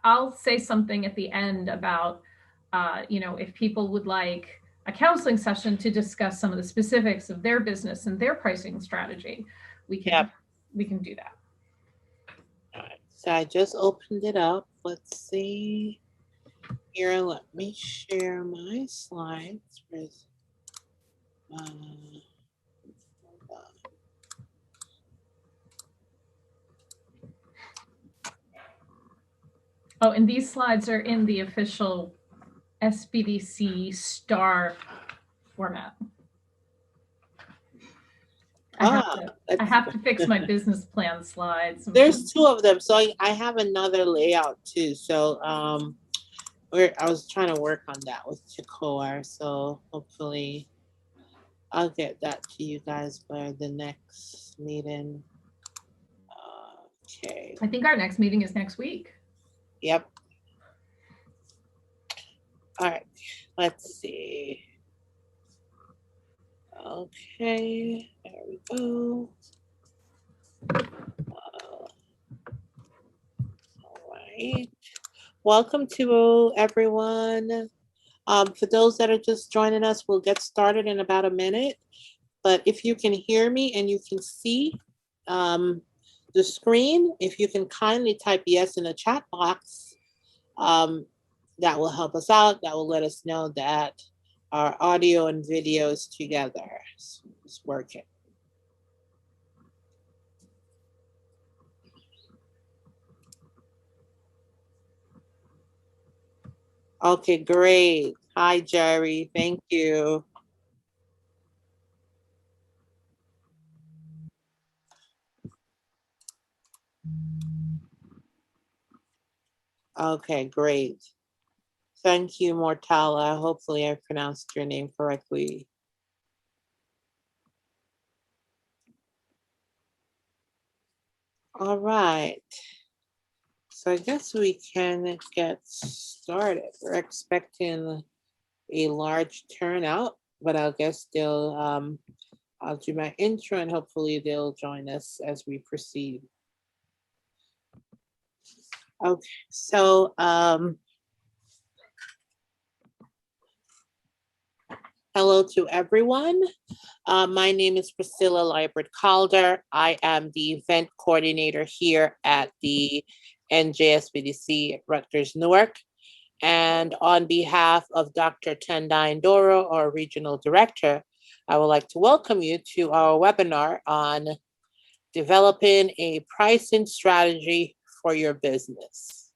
I'll say something at the end about, if people would like a counseling session to discuss some of the specifics of their business and their pricing strategy, we can Yep. we can do that. All right. So I just opened it up. Let's see here. Let me share my slides with. Oh, and these slides are in the official SBDC star format. I have to fix my business plan slides. There's two of them, so I have another layout too. So I was trying to work on that with Chakor, so hopefully I'll get that to you guys by the next meeting. Okay. I think our next meeting is next week. Yep. All right, let's see. Okay, there we go. All right. Welcome to everyone. For those that are just joining us, we'll get started in about a minute. But if you can hear me and you can see the screen, if you can kindly type yes in the chat box, that will help us out. That will let us know that our audio and video is together. It's working. Okay, great. Hi, Jerry. Thank you. Okay, great. Thank you, Mortala. Hopefully I pronounced your name correctly. All right. So I guess we can get started. We're expecting a large turnout, but I guess they'll, I'll do my intro and hopefully they'll join us as we proceed. Okay, so hello to everyone. My name is Priscilla Liebert Calder. I am the event coordinator here at the NJSBDC at Rutgers-Newark. And on behalf of Dr. Tendai Ndoro, our regional director, I would like to welcome you to our webinar on developing a pricing strategy for your business.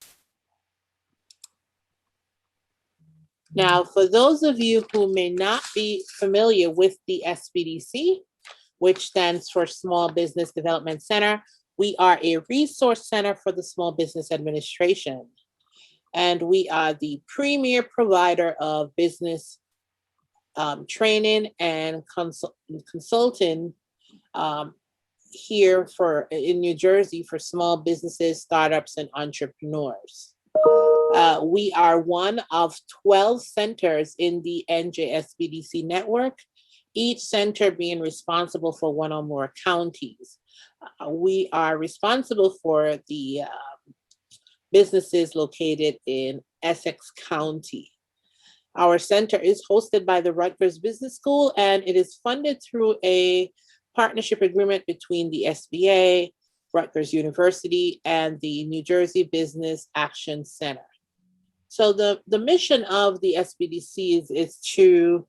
Now, for those of you who may not be familiar with the SBDC, which stands for Small Business Development Center, we are a resource center for the Small Business Administration. And we are the premier provider of business training and consulting here in New Jersey for small businesses, startups, and entrepreneurs. We are one of 12 centers in the NJSBDC network, each center being responsible for one or more counties. We are responsible for the businesses located in Essex County. Our center is hosted by the Rutgers Business School, and it is funded through a partnership agreement between the SBA, Rutgers University, and the New Jersey Business Action Center. So the mission of the SBDC is to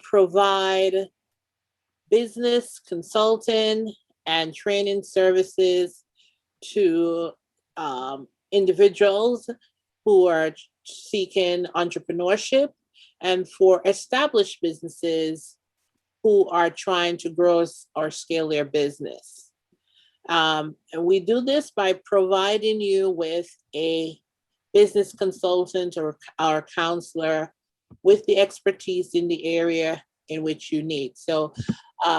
provide business consulting and training services to individuals who are seeking entrepreneurship and for established businesses who are trying to grow or scale their business. And we do this by providing you with a business consultant or our counselor with the expertise in the area in which you need. So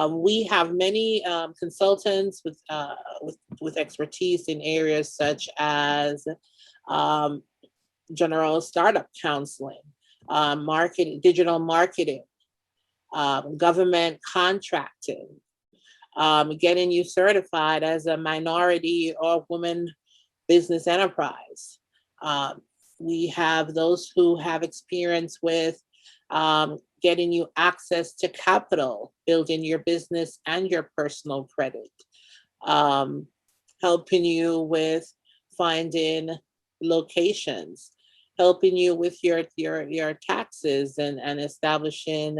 we have many consultants with expertise in areas such as general startup counseling, marketing, digital marketing, government contracting, getting you certified as a minority or woman business enterprise, Um, we have those who have experience with getting you access to capital, building your business and your personal credit, um, helping you with finding locations, helping you with your taxes and establishing,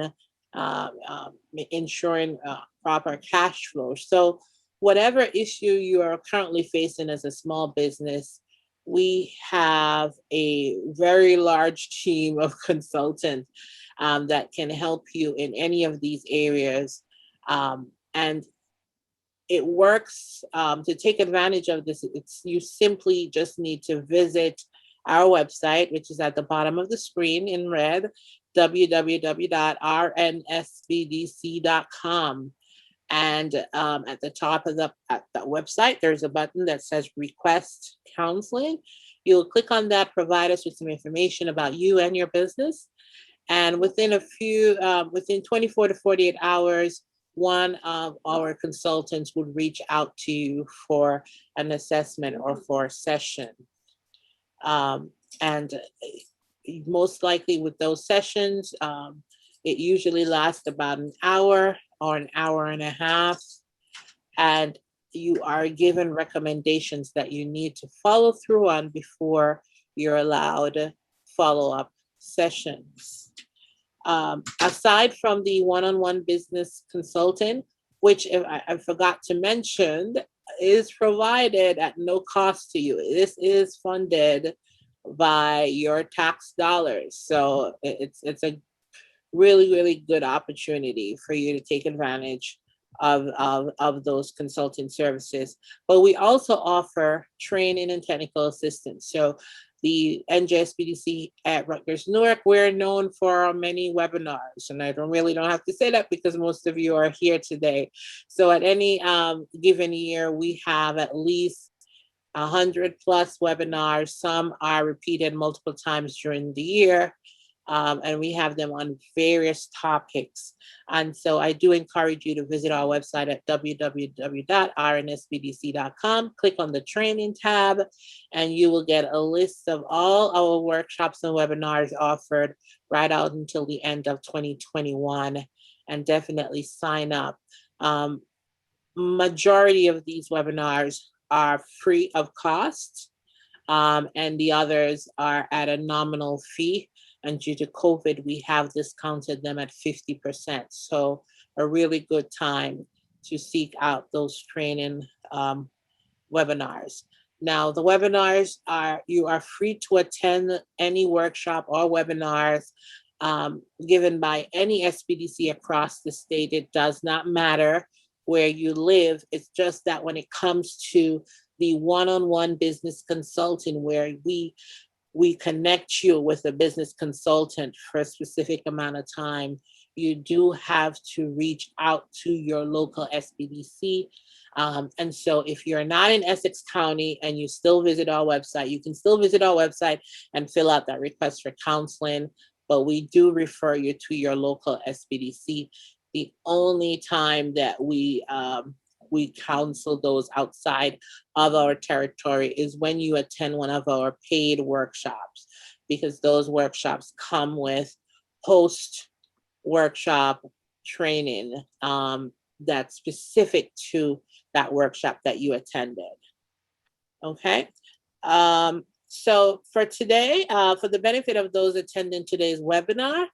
ensuring proper cash flow. So whatever issue you are currently facing as a small business, we have a very large team of consultants that can help you in any of these areas. And it works to take advantage of this. It's you simply just need to visit our website, which is at the bottom of the screen in red, www.rnsbdc.com. And at the top of the website, there's a button that says Request Counseling. You'll click on that, provide us with some information about you and your business. And within within 24 to 48 hours, one of our consultants would reach out to you for an assessment or for a session. And most likely with those sessions, it usually lasts about an hour or an hour and a half. And you are given recommendations that you need to follow through on before you're allowed follow-up sessions. Aside from the one-on-one business consulting, which I forgot to mention, is provided at no cost to you. This is funded by your tax dollars. So it's a really, really good opportunity for you to take advantage of those consulting services. But we also offer training and technical assistance. So the NJSBDC at Rutgers-Newark, we're known for our many webinars. And I don't have to say that because most of you are here today. So at any given year, we have at least 100 plus webinars. Some are repeated multiple times during the year. And we have them on various topics. And so I do encourage you to visit our website at www.rnsbdc.com. Click on the training tab, and you will get a list of all our workshops and webinars offered right out until the end of 2021. And definitely sign up. Majority of these webinars are free of cost, and the others are at a nominal fee. And due to COVID, we have discounted them at 50%. So a really good time to seek out those training webinars. Now, the webinars you are free to attend any workshop or webinars given by any SBDC across the state. It does not matter where you live. It's just that when it comes to the one-on-one business consulting, where we connect you with a business consultant for a specific amount of time, you do have to reach out to your local SBDC. And so if you're not in Essex County and you still visit our website, you can still visit our website and fill out that request for counseling, but we do refer you to your local SBDC. The only time that we counsel those outside of our territory is when you attend one of our paid workshops, because those workshops come with post-workshop training that's specific to that workshop that you attended. Okay. So for today, for the benefit of those attending today's webinar,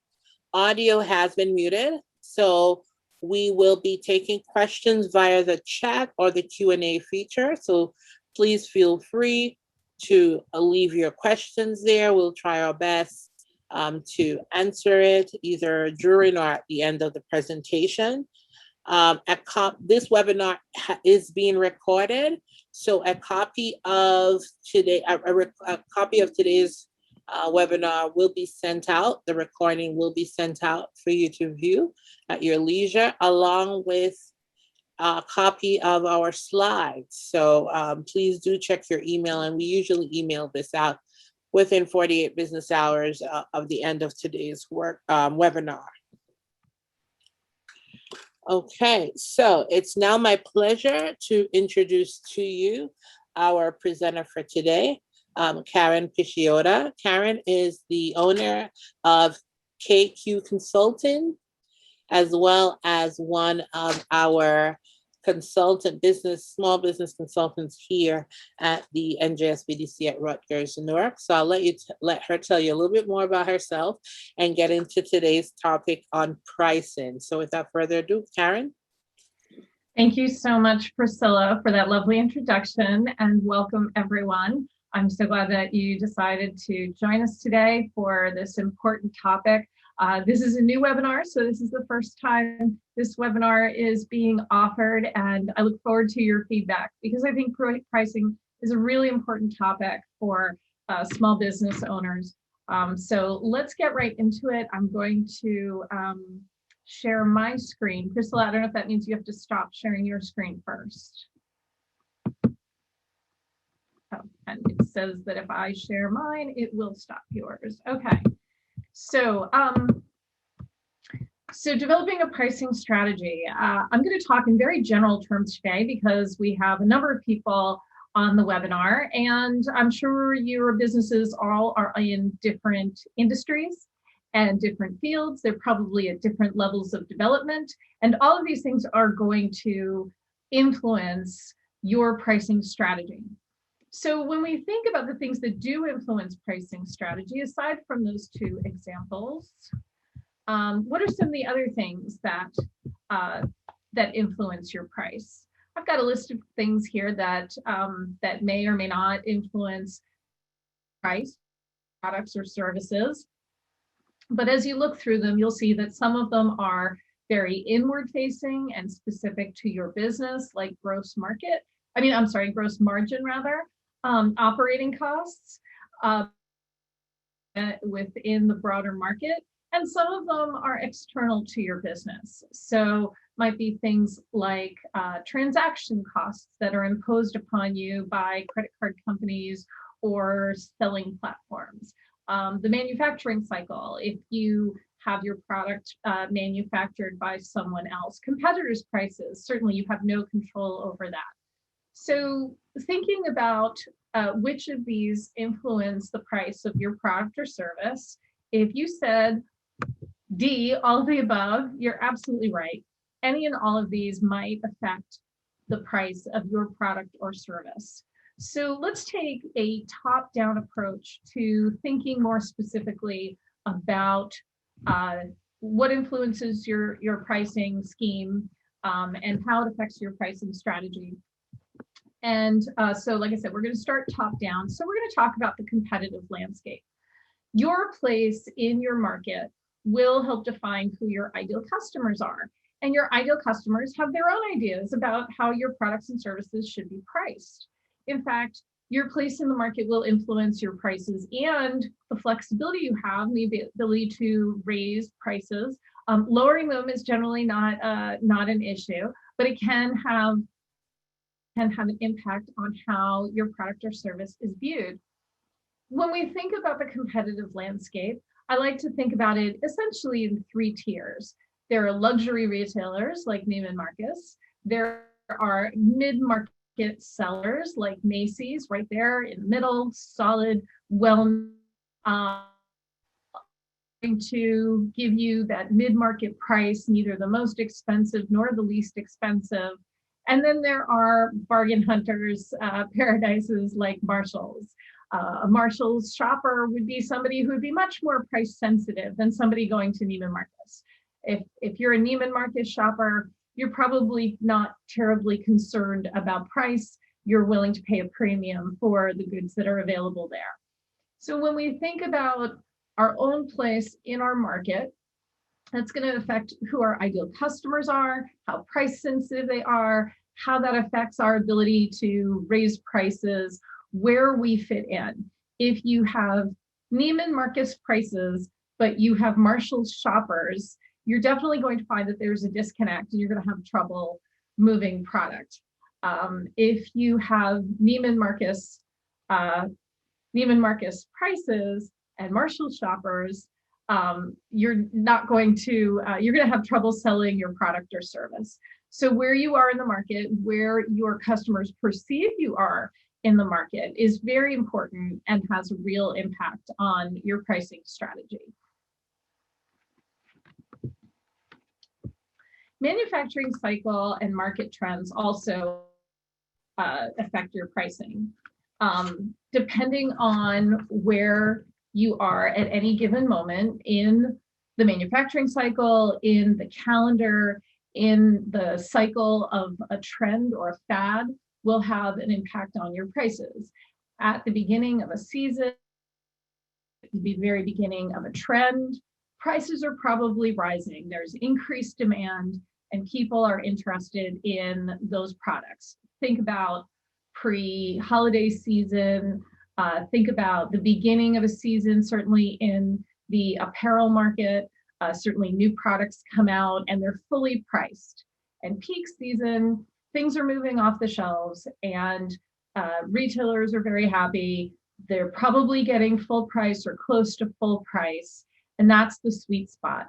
audio has been muted. So we will be taking questions via the chat or the Q&A feature. So please feel free to leave your questions there. We'll try our best to answer it either during or at the end of the presentation. This webinar is being recorded. So a copy of today's webinar will be sent out. The recording will be sent out for you to view at your leisure, along with a copy of our slides. So please do check your email, and we usually email this out within 48 business hours of the end of today's webinar. Okay, so it's now my pleasure to introduce to you our presenter for today. Karen Pisciota. Karen is the owner of KQ Consulting, as well as one of our small business consultants here at the NJSBDC at Rutgers-Newark. So I'll let her tell you a little bit more about herself and get into today's topic on pricing. So without further ado, Karen. Thank you so much, Priscilla, for that lovely introduction, and welcome everyone. I'm so glad that you decided to join us today for this important topic. This is a new webinar, so this is the first time this webinar is being offered, and I look forward to your feedback because I think pricing is a really important topic for small business owners. So let's get right into it. I'm going to share my screen. Priscilla, I don't know if that means you have to stop sharing your screen first. Oh, and it says that if I share mine, it will stop yours. Okay. So, developing a pricing strategy. I'm going to talk in very general terms today because we have a number of people on the webinar, and I'm sure your businesses all are in different industries and different fields. They're probably at different levels of development, and all of these things are going to influence your pricing strategy. So when we think about the things that do influence pricing strategy, aside from those two examples, what are some of the other things that that influence your price? I've got a list of things here that that may or may not influence price, products or services. But as you look through them, you'll see that some of them are very inward facing and specific to your business, like gross margin rather. Operating costs within the broader market, and some of them are external to your business. So might be things like transaction costs that are imposed upon you by credit card companies or selling platforms. The manufacturing cycle, if you have your product manufactured by someone else. Competitors' prices, certainly you have no control over that. So thinking about which of these influence the price of your product or service, if you said D, all of the above, you're absolutely right. Any and all of these might affect the price of your product or service. So let's take a top-down approach to thinking more specifically about what influences your pricing scheme and how it affects your pricing strategy. And so, like I said, we're going to start top down. So we're going to talk about the competitive landscape. Your place in your market will help define who your ideal customers are. And your ideal customers have their own ideas about how your products and services should be priced. In fact, your place in the market will influence your prices and the flexibility you have, the ability to raise prices. Lowering them is generally not an issue, but it can have an impact on how your product or service is viewed. When we think about the competitive landscape, I like to think about it essentially in three tiers. There are luxury retailers like Neiman Marcus. There are mid-market sellers like Macy's right there in the middle, solid, well, to give you that mid-market price, neither the most expensive nor the least expensive. And then there are bargain hunters, paradises like Marshall's. A Marshall's shopper would be somebody who would be much more price sensitive than somebody going to Neiman Marcus. If you're a Neiman Marcus shopper, you're probably not terribly concerned about price. You're willing to pay a premium for the goods that are available there. So when we think about our own place in our market, that's going to affect who our ideal customers are, how price sensitive they are, how that affects our ability to raise prices, where we fit in. If you have Neiman Marcus prices, but you have Marshall's shoppers, you're definitely going to find that there's a disconnect and you're going to have trouble moving product. If you have Neiman Marcus prices and Marshall's shoppers, you're going to have trouble selling your product or service. So where you are in the market, where your customers perceive you are in the market is very important and has a real impact on your pricing strategy. Manufacturing cycle and market trends also affect your pricing. Depending on where you are at any given moment in the manufacturing cycle, in the calendar, in the cycle of a trend or a fad, will have an impact on your prices. At the beginning of a season, the very beginning of a trend, prices are probably rising. There's increased demand and people are interested in those products. Think about pre-holiday season, think about the beginning of a season, certainly in the apparel market, certainly new products come out and they're fully priced. And peak season, things are moving off the shelves and retailers are very happy. They're probably getting full price or close to full price, and that's the sweet spot.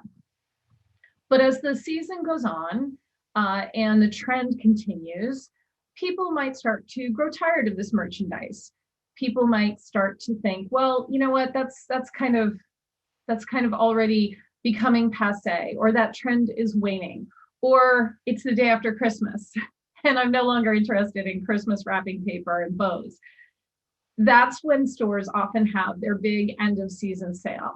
But as the season goes on and the trend continues, people might start to grow tired of this merchandise. People might start to think, well, you know what, that's kind of already becoming passé, or that trend is waning, or it's the day after Christmas and I'm no longer interested in Christmas wrapping paper and bows. That's when stores often have their big end of season sale.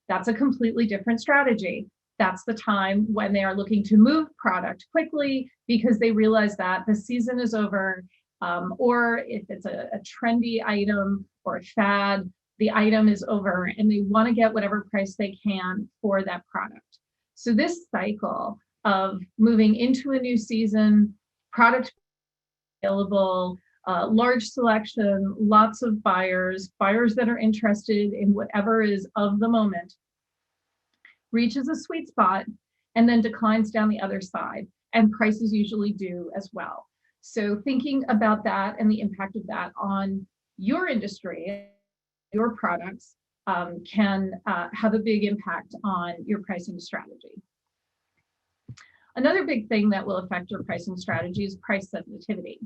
That's a completely different strategy. That's the time when they are looking to move product quickly because they realize that the season is over, or if it's a trendy item or a fad, the item is over and they want to get whatever price they can for that product. So this cycle of moving into a new season, product available, large selection, lots of buyers that are interested in whatever is of the moment, reaches a sweet spot and then declines down the other side, and prices usually do as well. So thinking about that and the impact of that on your industry, your products, can have a big impact on your pricing strategy. Another big thing that will affect your pricing strategy is price sensitivity.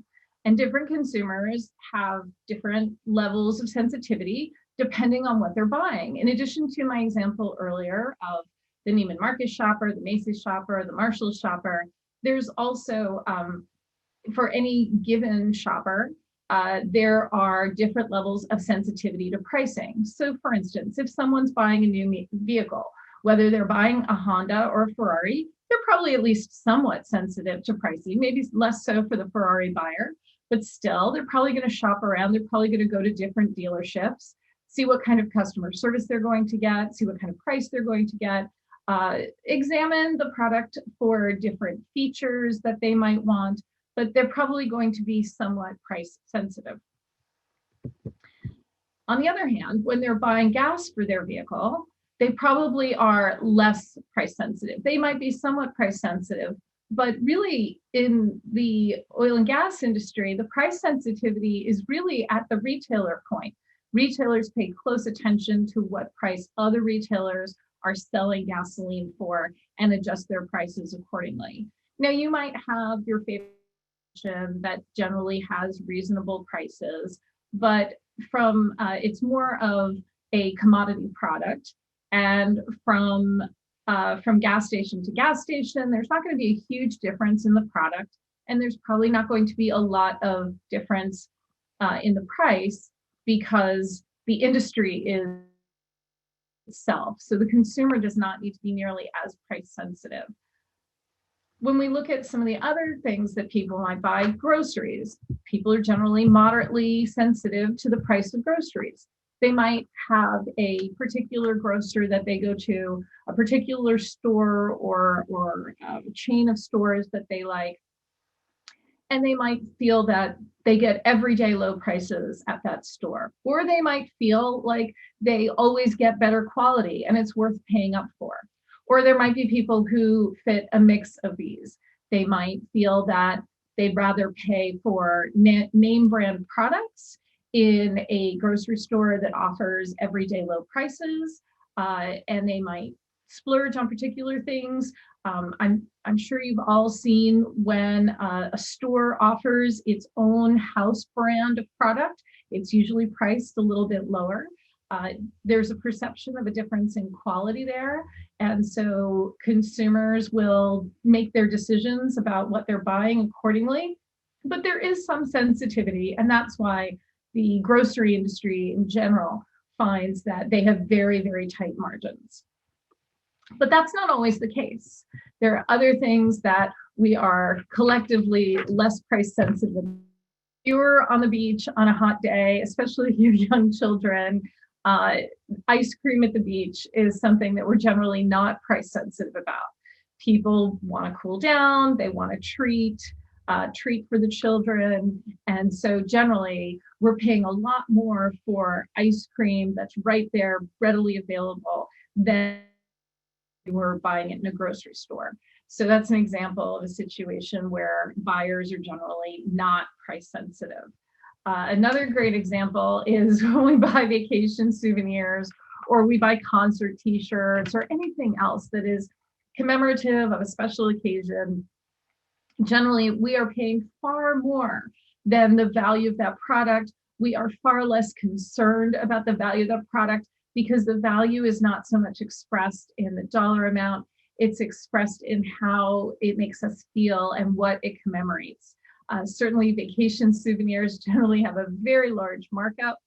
And different consumers have different levels of sensitivity depending on what they're buying. In addition to my example earlier of the Neiman Marcus shopper, the Macy's shopper, the Marshalls shopper, there's also, for any given shopper, there are different levels of sensitivity to pricing. So for instance, if someone's buying a new vehicle, whether they're buying a Honda or a Ferrari, they're probably at least somewhat sensitive to pricing, maybe less so for the Ferrari buyer, but still, they're probably going to shop around. They're probably going to go to different dealerships, see what kind of customer service they're going to get, see what kind of price they're going to get, examine the product for different features that they might want, but they're probably going to be somewhat price sensitive. On the other hand, when they're buying gas for their vehicle, they probably are less price sensitive. They might be somewhat price sensitive, but really in the oil and gas industry, the price sensitivity is really at the retailer point. Retailers pay close attention to what price other retailers are selling gasoline for and adjust their prices accordingly. Now, you might have your favorite that generally has reasonable prices, but from it's more of a commodity product. And from gas station to gas station, there's not going to be a huge difference in the product, and there's probably not going to be a lot of difference in the price because the industry is itself. So the consumer does not need to be nearly as price sensitive. When we look at some of the other things that people might buy, groceries, people are generally moderately sensitive to the price of groceries. They might have a particular grocer that they go to, a particular store or a chain of stores that they like, and they might feel that they get everyday low prices at that store. Or they might feel like they always get better quality and it's worth paying up for. Or there might be people who fit a mix of these. They might feel that they'd rather pay for name brand products in a grocery store that offers everyday low prices, and they might splurge on particular things. I'm sure you've all seen when a store offers its own house brand of product, It's usually priced a little bit lower. There's a perception of a difference in quality there. And so consumers will make their decisions about what they're buying accordingly. But there is some sensitivity, and that's why the grocery industry in general finds that they have very, very tight margins. But that's not always the case. There are other things that we are collectively less price sensitive. If you're on the beach on a hot day, especially if you have young children, ice cream at the beach is something that we're generally not price sensitive about. People want to cool down, they want a treat for the children. And so generally, we're paying a lot more for ice cream that's right there, readily available, than we're buying it in a grocery store. So that's an example of a situation where buyers are generally not price sensitive. Another great example is when we buy vacation souvenirs, or we buy concert t-shirts, or anything else that is commemorative of a special occasion. Generally, we are paying far more than the value of that product. We are far less concerned about the value of that product because the value is not so much expressed in the dollar amount, it's expressed in how it makes us feel and what it commemorates. Certainly vacation souvenirs generally have a very large markup,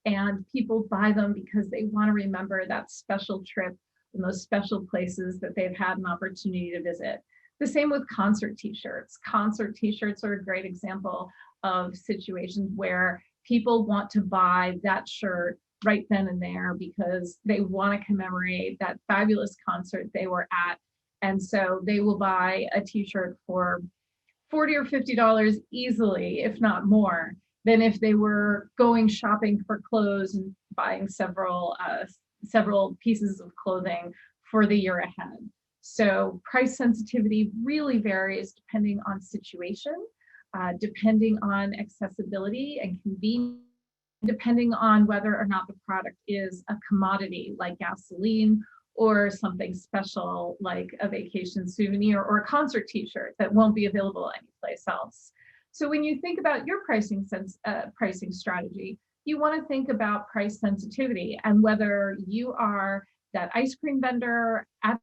and people buy them because they want to remember that special trip and those special places that they've had an opportunity to visit. The same with concert t-shirts. Concert t-shirts are a great example of situations where people want to buy that shirt right then and there because they want to commemorate that fabulous concert they were at. And so they will buy a t-shirt for $40 or $50 easily, if not more, than if they were going shopping for clothes and buying several pieces of clothing for the year ahead. So price sensitivity really varies depending on situation, depending on accessibility and convenience, depending on whether or not the product is a commodity like gasoline, or something special like a vacation souvenir or a concert t-shirt that won't be available anyplace else. So when you think about your pricing strategy, you want to think about price sensitivity and whether you are that ice cream vendor at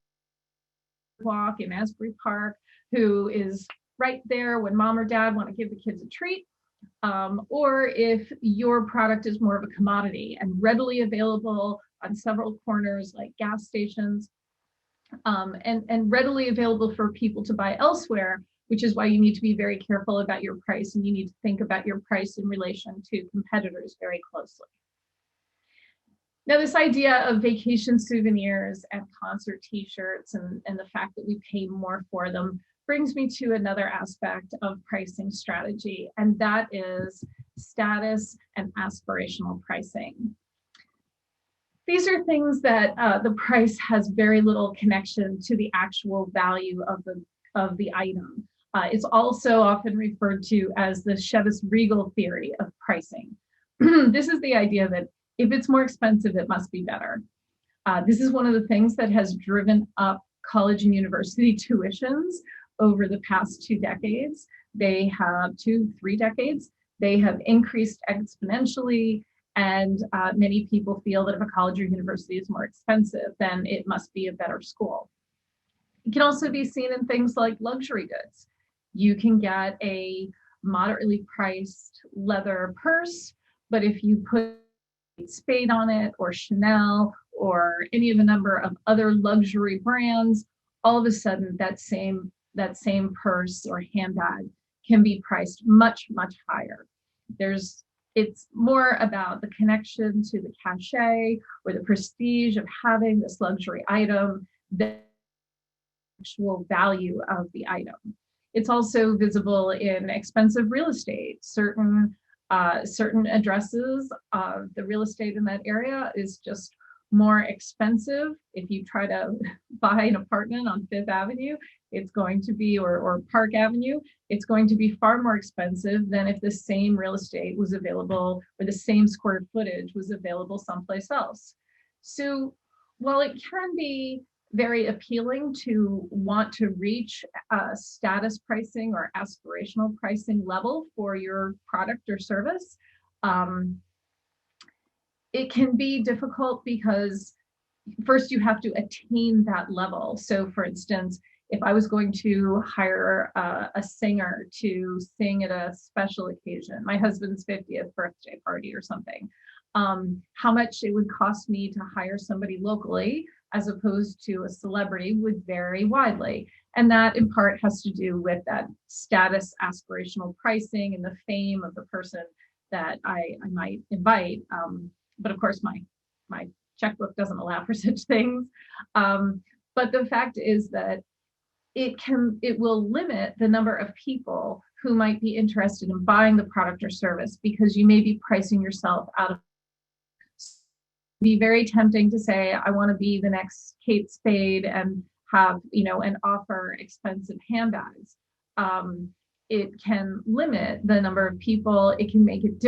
the walk in Asbury Park who is right there when mom or dad want to give the kids a treat, or if your product is more of a commodity and readily available on several corners like gas stations, and readily available for people to buy elsewhere, which is why you need to be very careful about your price, and you need to think about your price in relation to competitors very closely. Now, this idea of vacation souvenirs and concert t-shirts and the fact that we pay more for them brings me to another aspect of pricing strategy, and that is status and aspirational pricing. These are things that the price has very little connection to the actual value of the item. It's also often referred to as the Chevis-Regal theory of pricing. This is the idea that if it's more expensive, it must be better. This is one of the things that has driven up college and university tuitions over the past 2 decades. They have 3 decades. They have increased exponentially. And many people feel that if a college or university is more expensive, then it must be a better school. It can also be seen in things like luxury goods. You can get a moderately priced leather purse, but if you put Spade on it or Chanel or any of a number of other luxury brands, all of a sudden that same purse or handbag can be priced much, much higher. It's more about the connection to the cachet or the prestige of having this luxury item than the actual value of the item. It's also visible in expensive real estate. Certain addresses of the real estate in that area is just more expensive. If you try to buy an apartment on Fifth Avenue, it's going to be, or Park Avenue, it's going to be far more expensive than if the same real estate was available or the same square footage was available someplace else. So while it can be very appealing to want to reach a status pricing or aspirational pricing level for your product or service, it can be difficult because first you have to attain that level. So for instance, if I was going to hire a singer to sing at a special occasion, my husband's 50th birthday party or something, how much it would cost me to hire somebody locally as opposed to a celebrity would vary widely. And that in part has to do with that status aspirational pricing and the fame of the person that I might invite. But of course, my checkbook doesn't allow for such things. But the fact is that it will limit the number of people who might be interested in buying the product or service because you may be pricing yourself out of. Be very tempting to say, I want to be the next Kate Spade and have, and offer expensive handbags. It can limit the number of people. It can make it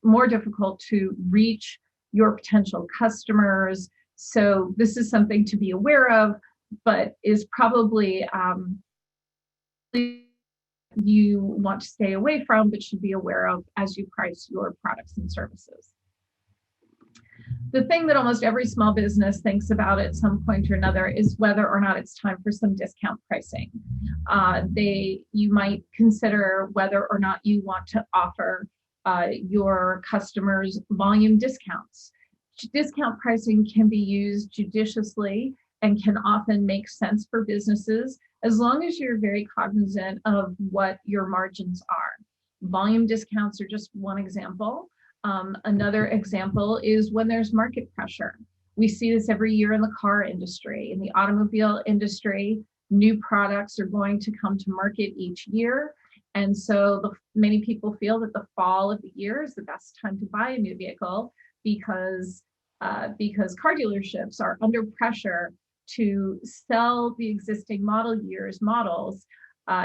more difficult to reach your potential customers. So this is something to be aware of, but is probably you want to stay away from, but should be aware of as you price your products and services. The thing that almost every small business thinks about at some point or another is whether or not it's time for some discount pricing. You might consider whether or not you want to offer your customers volume discounts. Discount pricing can be used judiciously and can often make sense for businesses as long as you're very cognizant of what your margins are. Volume discounts are just one example. Another example is when there's market pressure. We see this every year in the car industry. In the automobile industry, new products are going to come to market each year. And so many people feel that the fall of the year is the best time to buy a new vehicle because car dealerships are under pressure to sell the existing models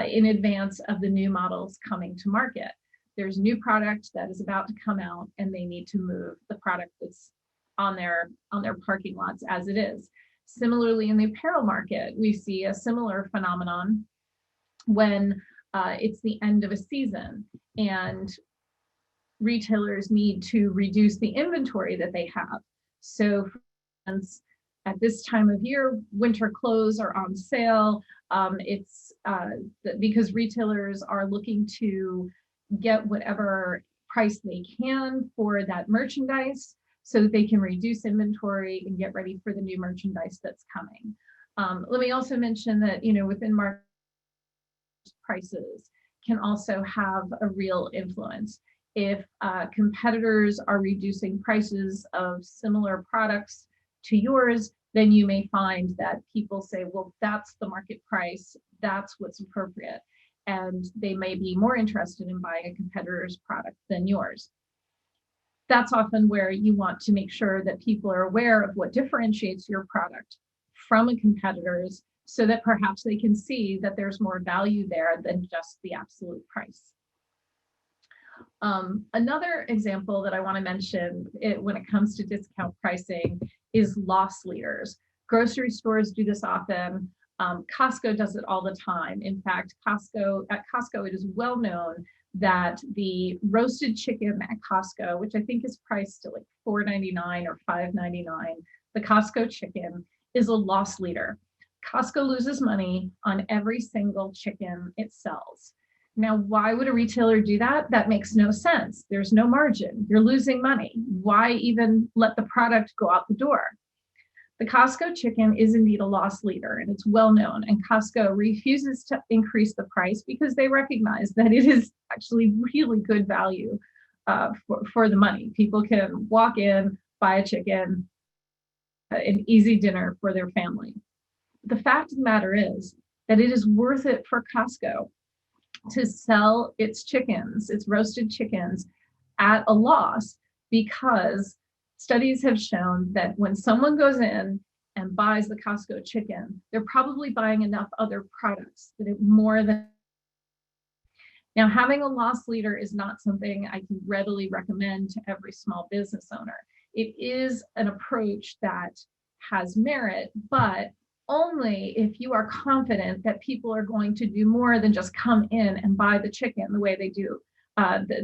in advance of the new models coming to market. There's new product that is about to come out and they need to move the product that's on their parking lots as it is. Similarly, in the apparel market, we see a similar phenomenon when it's the end of a season and retailers need to reduce the inventory that they have. So for instance, at this time of year, winter clothes are on sale. It's because retailers are looking to get whatever price they can for that merchandise so that they can reduce inventory and get ready for the new merchandise that's coming. Let me also mention that, within market prices can also have a real influence. If competitors are reducing prices of similar products to yours, then you may find that people say, well, that's the market price, that's what's appropriate. And they may be more interested in buying a competitor's product than yours. That's often where you want to make sure that people are aware of what differentiates your product from a competitor's so that perhaps they can see that there's more value there than just the absolute price. Another example that I want to mention when it comes to discount pricing is loss leaders. Grocery stores do this often. Costco does it all the time. In fact, at Costco, it is well known that the roasted chicken at Costco, which I think is priced at like $4.99 or $5.99, the Costco chicken is a loss leader. Costco loses money on every single chicken it sells. Now, why would a retailer do that? That makes no sense. There's no margin. You're losing money. Why even let the product go out the door? The Costco chicken is indeed a loss leader, and it's well known. And Costco refuses to increase the price because they recognize that it is actually really good value for the money. People can walk in, buy a chicken, an easy dinner for their family. The fact of the matter is that it is worth it for Costco to sell its chickens, its roasted chickens, at a loss because studies have shown that when someone goes in and buys the Costco chicken, they're probably buying enough other products that it more than. Now, having a loss leader is not something I can readily recommend to every small business owner. It is an approach that has merit, but only if you are confident that people are going to do more than just come in and buy the chicken the way they do,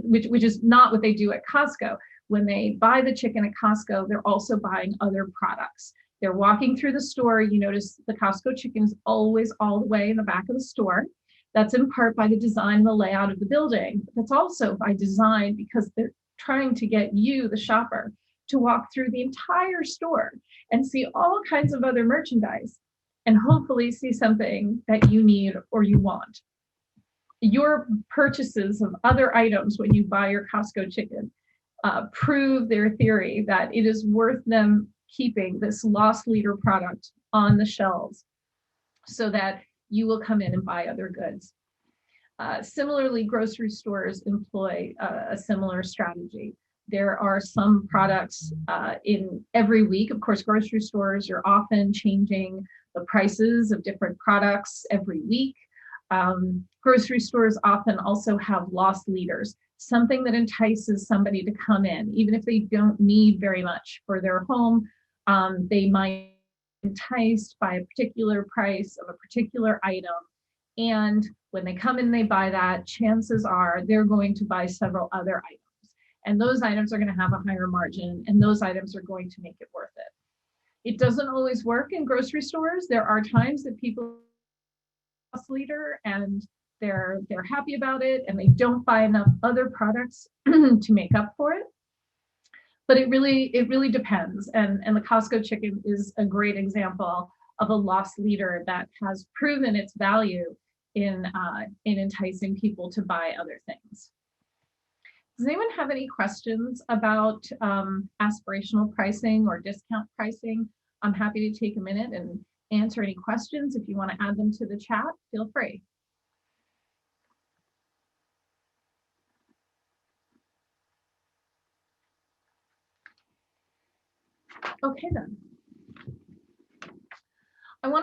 which is not what they do at Costco. When they buy the chicken at Costco, they're also buying other products. They're walking through the store. You notice the Costco chicken is always all the way in the back of the store. That's in part by the design and the layout of the building. That's also by design because they're trying to get you, the shopper, to walk through the entire store and see all kinds of other merchandise and hopefully see something that you need or you want. Your purchases of other items when you buy your Costco chicken prove their theory that it is worth them keeping this loss leader product on the shelves so that you will come in and buy other goods. Similarly, grocery stores employ a similar strategy. There are some products in every week. Of course, grocery stores are often changing the prices of different products every week. Grocery stores often also have loss leaders, something that entices somebody to come in, even if they don't need very much for their home. They might be enticed by a particular price of a particular item. And when they come in, they buy that, chances are they're going to buy several other items. And those items are going to have a higher margin, and those items are going to make it worth it. It doesn't always work in grocery stores. There are times that people loss leader and they're happy about it and they don't buy enough other products to make up for it. But it really depends. And the Costco chicken is a great example of a loss leader that has proven its value in enticing people to buy other things. Does anyone have any questions about aspirational pricing or discount pricing? I'm happy to take a minute and answer any questions. If you want to add them to the chat, feel free. Okay then. We're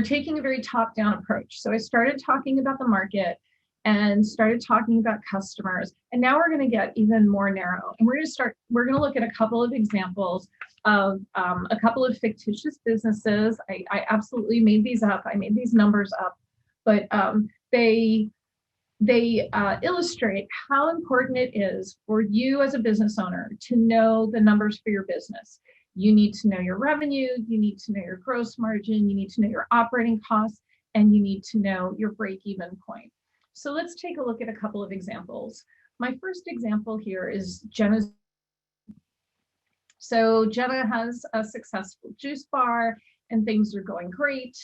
taking a very top-down approach. So I started talking about the market and started talking about customers. And now we're going to get even more narrow. And we're going to look at a couple of examples of a couple of fictitious businesses. I absolutely made these up. I made these numbers up, but they illustrate how important it is for you as a business owner to know the numbers for your business. You need to know your revenue, you need to know your gross margin, you need to know your operating costs, and you need to know your break-even point. So let's take a look at a couple of examples. My first example here is Jenna's. So Jenna has a successful juice bar and things are going great.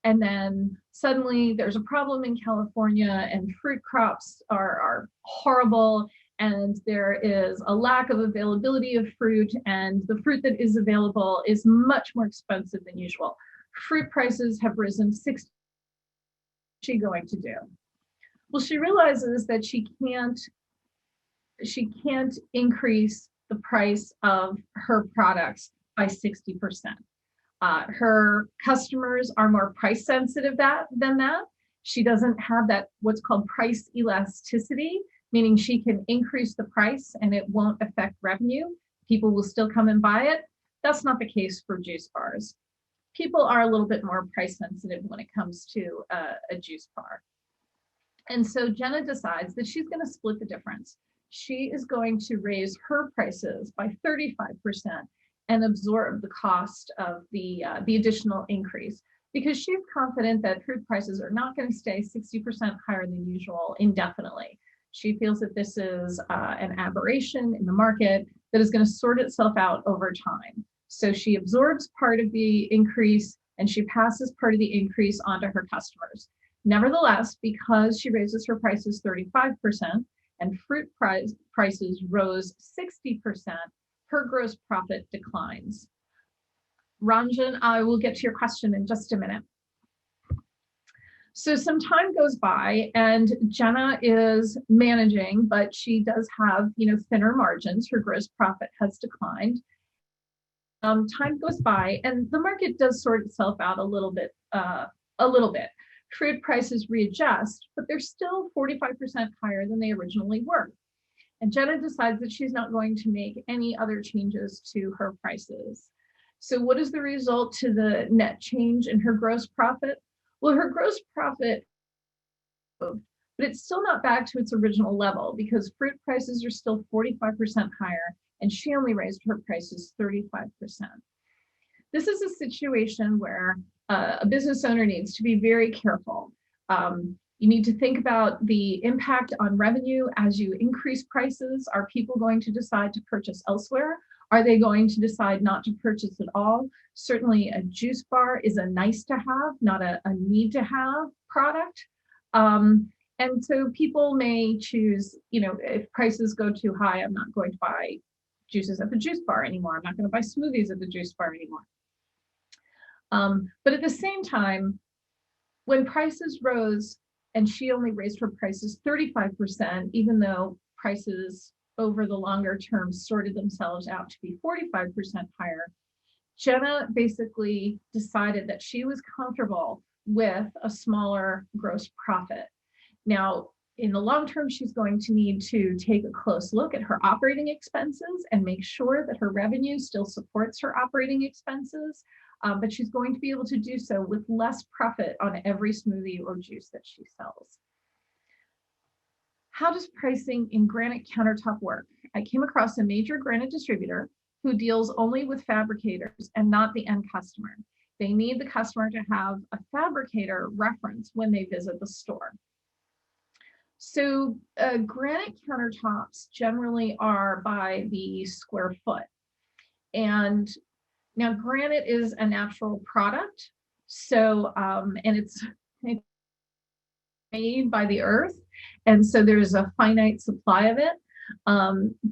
And then suddenly there's a problem in California and fruit crops are horrible and there is a lack of availability of fruit and the fruit that is available is much more expensive than usual. Fruit prices have risen 60%. What's she going to do? Well, she realizes that she can't increase the price of her products by 60%. Her customers are more price sensitive than that. She doesn't have that what's called price elasticity, meaning she can increase the price and it won't affect revenue. People will still come and buy it. That's not the case for juice bars. People are a little bit more price sensitive when it comes to a juice bar. And so Jenna decides that she's going to split the difference. She is going to raise her prices by 35% and absorb the cost of the additional increase because she's confident that fruit prices are not going to stay 60% higher than usual indefinitely. She feels that this is an aberration in the market that is going to sort itself out over time. So she absorbs part of the increase and she passes part of the increase onto her customers. Nevertheless, because she raises her prices 35% and fruit prices rose 60%, her gross profit declines. Ranjan, I will get to your question in just a minute. So some time goes by and Jenna is managing, but she does have, thinner margins. Her gross profit has declined. Time goes by and the market does sort itself out a little bit. Fruit prices readjust, but they're still 45% higher than they originally were. And Jenna decides that she's not going to make any other changes to her prices. So what is the result to the net change in her gross profit? Well, her gross profit but it's still not back to its original level because fruit prices are still 45% higher, and she only raised her prices 35%. This is a situation where a business owner needs to be very careful. You need to think about the impact on revenue as you increase prices. Are people going to decide to purchase elsewhere? Are they going to decide not to purchase at all? Certainly a juice bar is a nice to have, not a need to have product. And so people may choose, if prices go too high, I'm not going to buy juices at the juice bar anymore. I'm not going to buy smoothies at the juice bar anymore. But at the same time, when prices rose and she only raised her prices 35%, even though prices over the longer term sorted themselves out to be 45% higher, Jenna basically decided that she was comfortable with a smaller gross profit. Now, in the long term, she's going to need to take a close look at her operating expenses and make sure that her revenue still supports her operating expenses. But she's going to be able to do so with less profit on every smoothie or juice that she sells. How does pricing in granite countertop work? I came across a major granite distributor who deals only with fabricators and not the end customer. They need the customer to have a fabricator reference when they visit the store. So granite countertops generally are by the square foot. And now granite is a natural product. So, and it's made by the earth. And so there's a finite supply of it.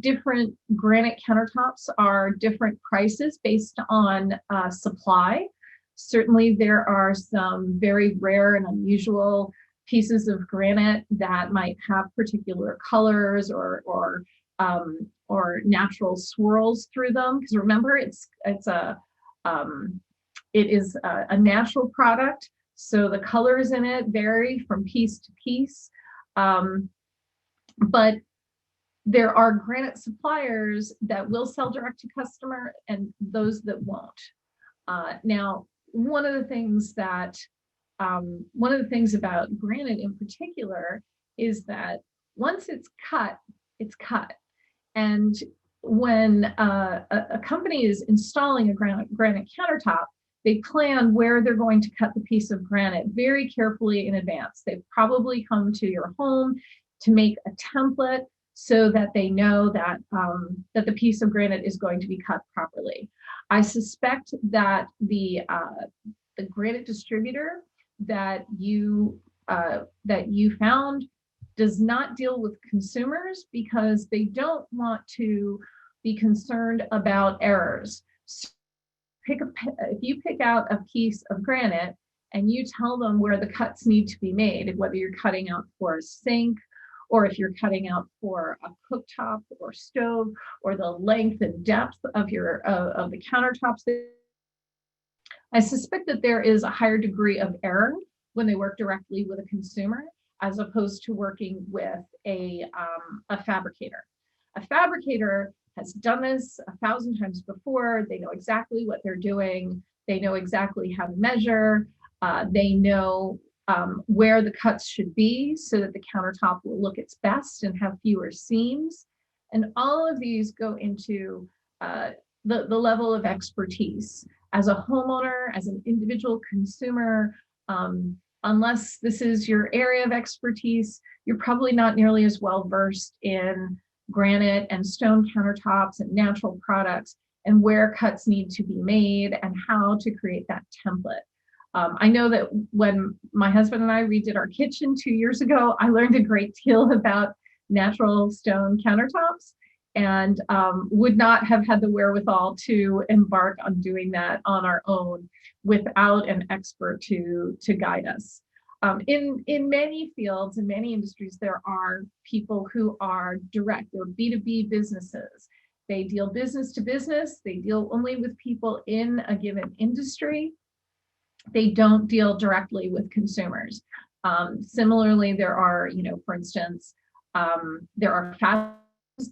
Different granite countertops are different prices based on supply. Certainly there are some very rare and unusual pieces of granite that might have particular colors or natural swirls through them. Because remember, it is a natural product, so the colors in it vary from piece to piece. But there are granite suppliers that will sell direct to customer and those that won't. Now, one of the things about granite in particular is that once it's cut, it's cut. And when a company is installing a granite countertop, they plan where they're going to cut the piece of granite very carefully in advance. They've probably come to your home to make a template so that they know that, that the piece of granite is going to be cut properly. I suspect that the granite distributor that you found does not deal with consumers because they don't want to be concerned about errors. So if you pick out a piece of granite and you tell them where the cuts need to be made, whether you're cutting out for a sink or if you're cutting out for a cooktop or stove or the length and depth of the countertops, I suspect that there is a higher degree of error when they work directly with a consumer as opposed to working with a fabricator. A fabricator has done this 1,000 times before. They know exactly what they're doing. They know exactly how to measure. They know where the cuts should be so that the countertop will look its best and have fewer seams. And all of these go into the level of expertise. As a homeowner, as an individual consumer, unless this is your area of expertise, you're probably not nearly as well versed in granite and stone countertops and natural products and where cuts need to be made and how to create that template. I know that when my husband and I redid our kitchen 2 years ago, I learned a great deal about natural stone countertops and would not have had the wherewithal to embark on doing that on our own without an expert to guide us. In many fields, in many industries, there are people who are direct, they're B2B businesses. They deal business to business. They deal only with people in a given industry. They don't deal directly with consumers. Similarly, there are, for instance, there are fast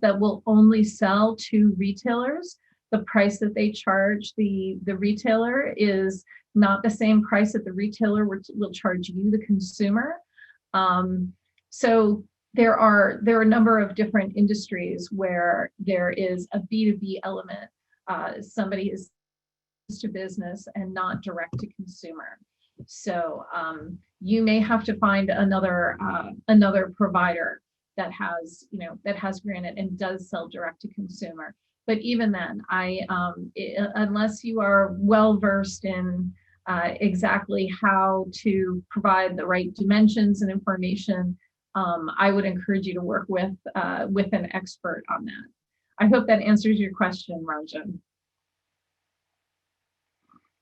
that will only sell to retailers. The price that they charge the retailer is not the same price that the retailer will charge you, the consumer. So there are a number of different industries where there is a B2B element. Somebody is to business and not direct to consumer. So you may have to find another provider that has Granite and does sell direct to consumer. But even then, unless you are well versed in exactly how to provide the right dimensions and information, I would encourage you to work with an expert on that. I hope that answers your question, Ranjan.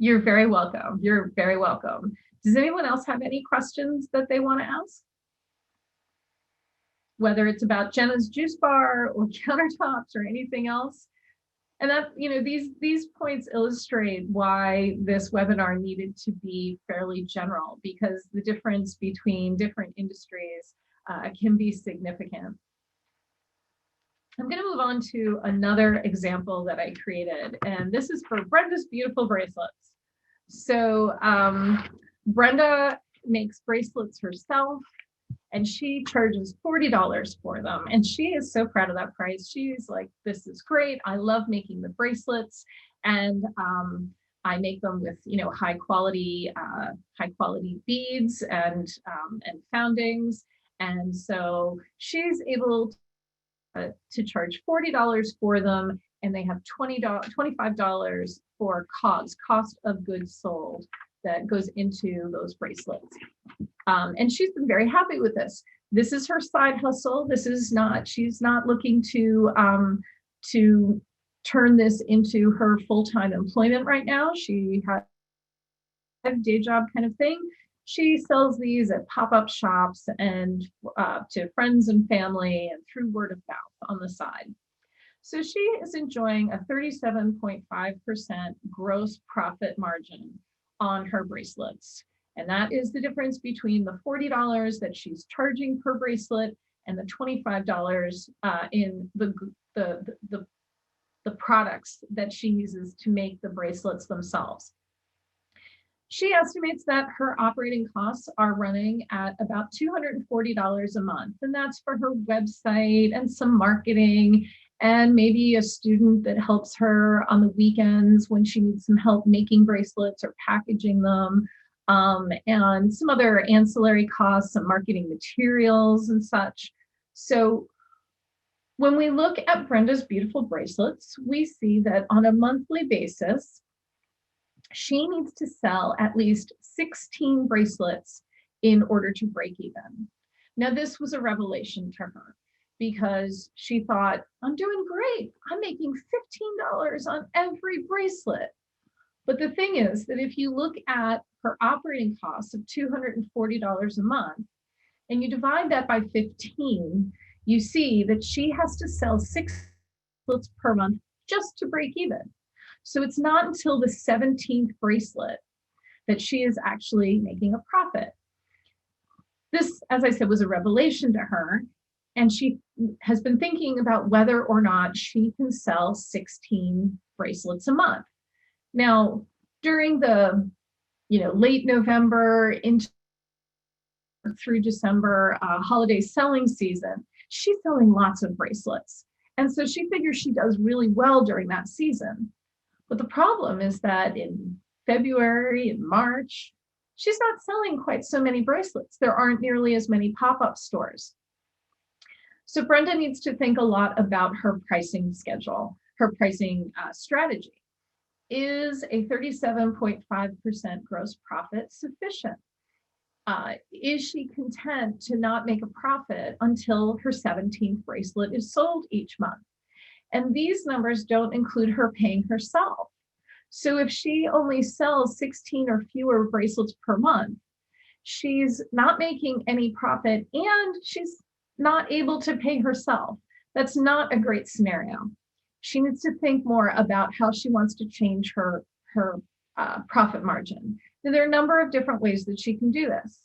You're very welcome. You're very welcome. Does anyone else have any questions that they want to ask? Whether it's about Jenna's juice bar or countertops or anything else. And that, these points illustrate why this webinar needed to be fairly general, because the difference between different industries can be significant. I'm going to move on to another example that I created, and this is for Brenda's beautiful bracelets. So Brenda makes bracelets herself, and she charges $40 for them. And she is so proud of that price. She's like, this is great. I love making the bracelets. And I make them with, high quality beads and foundings. And so she's able to charge $40 for them. And they have $25 for COGS, cost of goods sold, that goes into those bracelets. And she's been very happy with this. This is her side hustle. She's not looking to turn this into her full-time employment right now. She has a day job kind of thing. She sells these at pop-up shops and to friends and family and through word of mouth on the side. So she is enjoying a 37.5% gross profit margin on her bracelets. And that is the difference between the $40 that she's charging per bracelet and the $25 in the products that she uses to make the bracelets themselves. She estimates that her operating costs are running at about $240 a month. And that's for her website and some marketing and maybe a student that helps her on the weekends when she needs some help making bracelets or packaging them. And some other ancillary costs, some marketing materials and such. So when we look at Brenda's beautiful bracelets, we see that on a monthly basis, she needs to sell at least 16 bracelets in order to break even. Now, this was a revelation to her because she thought, I'm doing great. I'm making $15 on every bracelet. But the thing is that if you look at her operating costs of $240 a month, and you divide that by 15, you see that she has to sell 6 bracelets per month just to break even. So it's not until the 17th bracelet that she is actually making a profit. This, as I said, was a revelation to her, and she has been thinking about whether or not she can sell 16 bracelets a month. Now, during the late November into through December holiday selling season, she's selling lots of bracelets. And so she figures she does really well during that season. But the problem is that in February and March, she's not selling quite so many bracelets. There aren't nearly as many pop-up stores. So Brenda needs to think a lot about her pricing schedule, her pricing strategy. Is a 37.5% gross profit sufficient? Is she content to not make a profit until her 17th bracelet is sold each month? And these numbers don't include her paying herself. So if she only sells 16 or fewer bracelets per month, she's not making any profit and she's not able to pay herself. That's not a great scenario. She needs to think more about how she wants to change her profit margin. Now, there are a number of different ways that she can do this.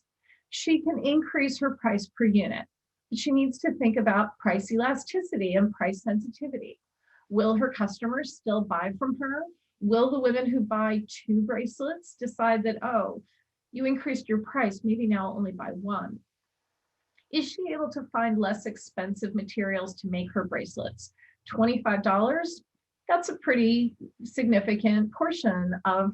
She can increase her price per unit, but she needs to think about price elasticity and price sensitivity. Will her customers still buy from her? Will the women who buy 2 bracelets decide that, oh, you increased your price, maybe now I'll only buy 1? Is she able to find less expensive materials to make her bracelets? $25, that's a pretty significant portion of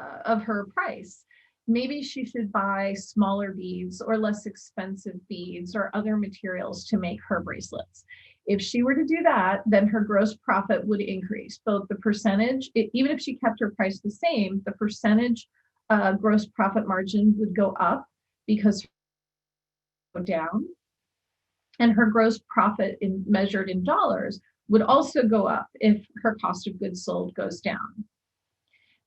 her price. Maybe she should buy smaller beads or less expensive beads or other materials to make her bracelets. If she were to do that, then her gross profit would increase. Both the percentage, even if she kept her price the same, the percentage gross profit margin would go up because go down, and her gross profit measured in dollars would also go up if her cost of goods sold goes down.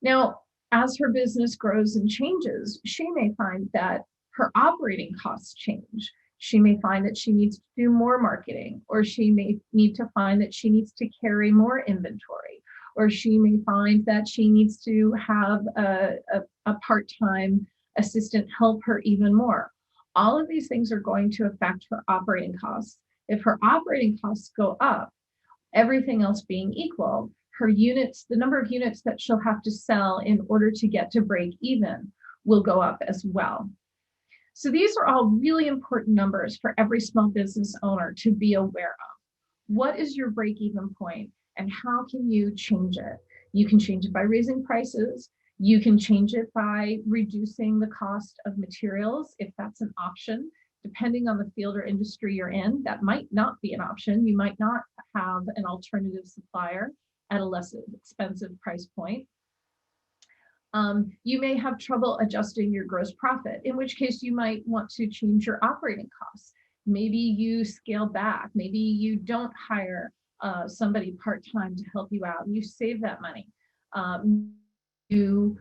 Now, as her business grows and changes, she may find that her operating costs change. She may find that she needs to do more marketing, or she may need to find that she needs to carry more inventory, or she may find that she needs to have a part-time assistant help her even more. All of these things are going to affect her operating costs. If her operating costs go up, everything else being equal, her units, the number of units that she'll have to sell in order to get to break even will go up as well. So these are all really important numbers for every small business owner to be aware of. What is your break-even point and how can you change it? You can change it by raising prices. You can change it by reducing the cost of materials if that's an option. Depending on the field or industry you're in, that might not be an option. You might not have an alternative supplier at a less expensive price point. You may have trouble adjusting your gross profit, in which case you might want to change your operating costs. Maybe you scale back. Maybe you don't hire somebody part-time to help you out and you save that money. You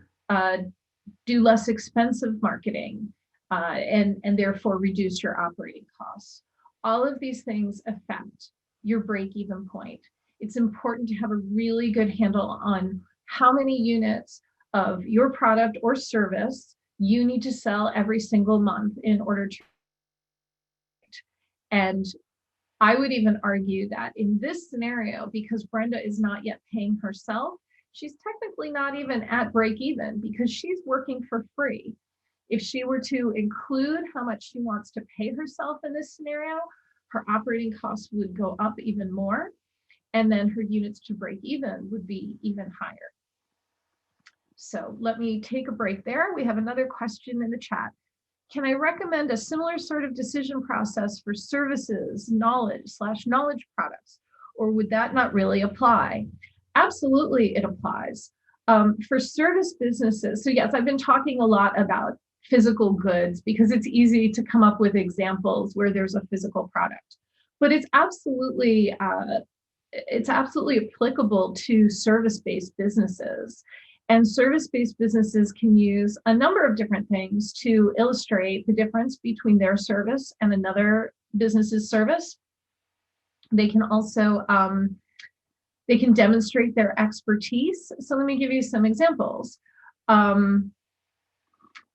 do less expensive marketing and therefore reduce your operating costs. All of these things affect your break-even point. It's important to have a really good handle on how many units of your product or service you need to sell every single month in order to. And I would even argue that in this scenario, because Brenda is not yet paying herself, she's technically not even at break even because she's working for free. If she were to include how much she wants to pay herself in this scenario, her operating costs would go up even more. And then her units to break even would be even higher. So let me take a break there. We have another question in the chat. Can I recommend a similar sort of decision process for services, knowledge products, or would that not really apply? Absolutely, it applies. For service businesses, so yes, I've been talking a lot about physical goods because it's easy to come up with examples where there's a physical product, but it's absolutely applicable to service-based businesses. And service-based businesses can use a number of different things to illustrate the difference between their service and another business's service. They can also they can demonstrate their expertise. So let me give you some examples.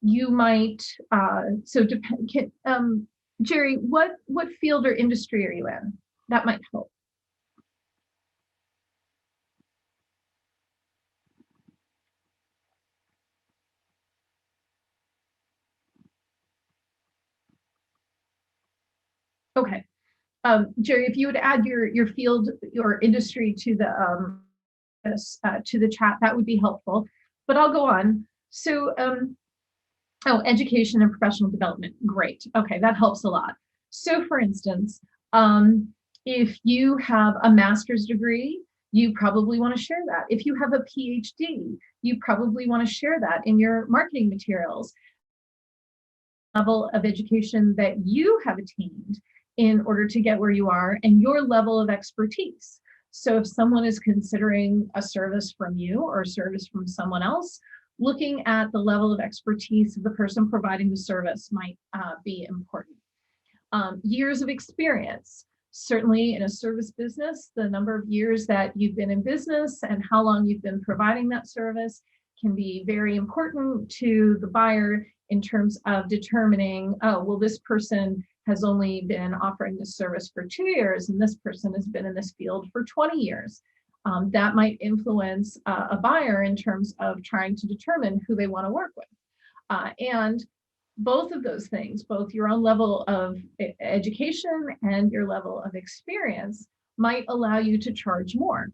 You might Jerry, what field or industry are you in? That might help. Okay, Jerry, if you would add your field, your industry to the chat, that would be helpful. But I'll go on. So, education and professional development. Great. Okay, that helps a lot. So, for instance, if you have a master's degree, you probably want to share that. If you have a PhD, you probably want to share that in your marketing materials. Level of education that you have attained in order to get where you are and your level of expertise. So if someone is considering a service from you or a service from someone else, looking at the level of expertise of the person providing the service might be important. Years of experience. Certainly in a service business, the number of years that you've been in business and how long you've been providing that service can be very important to the buyer in terms of determining, oh, well, this person has only been offering this service for 2 years and this person has been in this field for 20 years. That might influence a buyer in terms of trying to determine who they want to work with. And both of those things, both your own level of education and your level of experience, might allow you to charge more.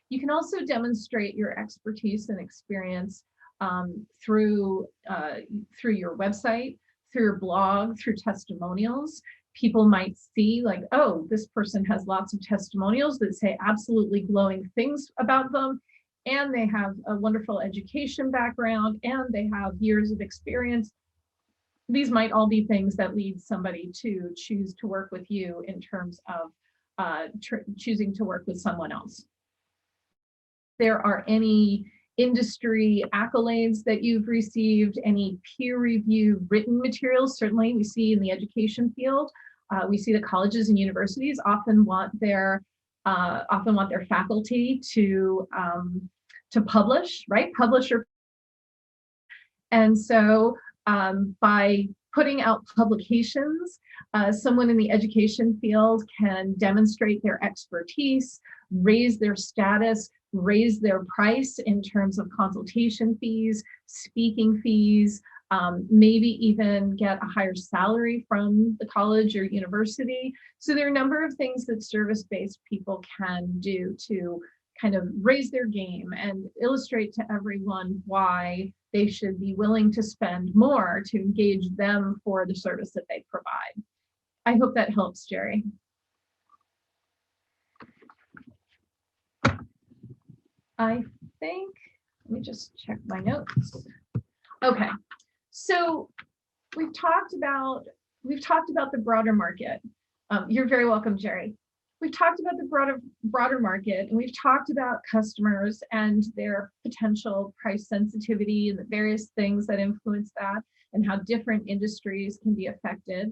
You can also demonstrate your expertise and experience through your website, through your blog, through testimonials. People might see like, oh, this person has lots of testimonials that say absolutely glowing things about them, and they have a wonderful education background, and they have years of experience. These might all be things that lead somebody to choose to work with you in terms of choosing to work with someone else. There are any industry accolades that you've received, any peer review written materials. Certainly we see in the education field, we see that colleges and universities often want their faculty to publish, right? Publisher. And so by putting out publications, someone in the education field can demonstrate their expertise, raise their status, raise their price in terms of consultation fees, speaking fees, maybe even get a higher salary from the college or university. So there are a number of things that service-based people can do to kind of raise their game and illustrate to everyone why they should be willing to spend more to engage them for the service that they provide. I hope that helps, Jerry. I think, let me just check my notes. Okay, so we've talked about the broader market. You're very welcome, Jerry. We've talked about the broader market, and we've talked about customers and their potential price sensitivity and the various things that influence that and how different industries can be affected.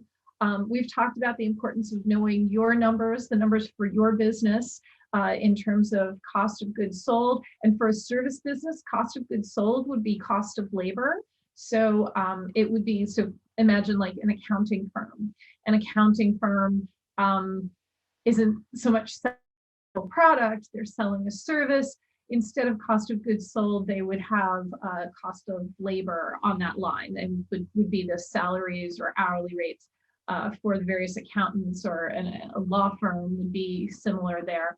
We've talked about the importance of knowing your numbers, the numbers for your business in terms of cost of goods sold. And for a service business, cost of goods sold would be cost of labor. So it would be, so imagine like an accounting firm. An accounting firm isn't so much selling a product, they're selling a service. Instead of cost of goods sold, they would have cost of labor on that line, and would be the salaries or hourly rates for the various accountants, or a law firm would be similar there.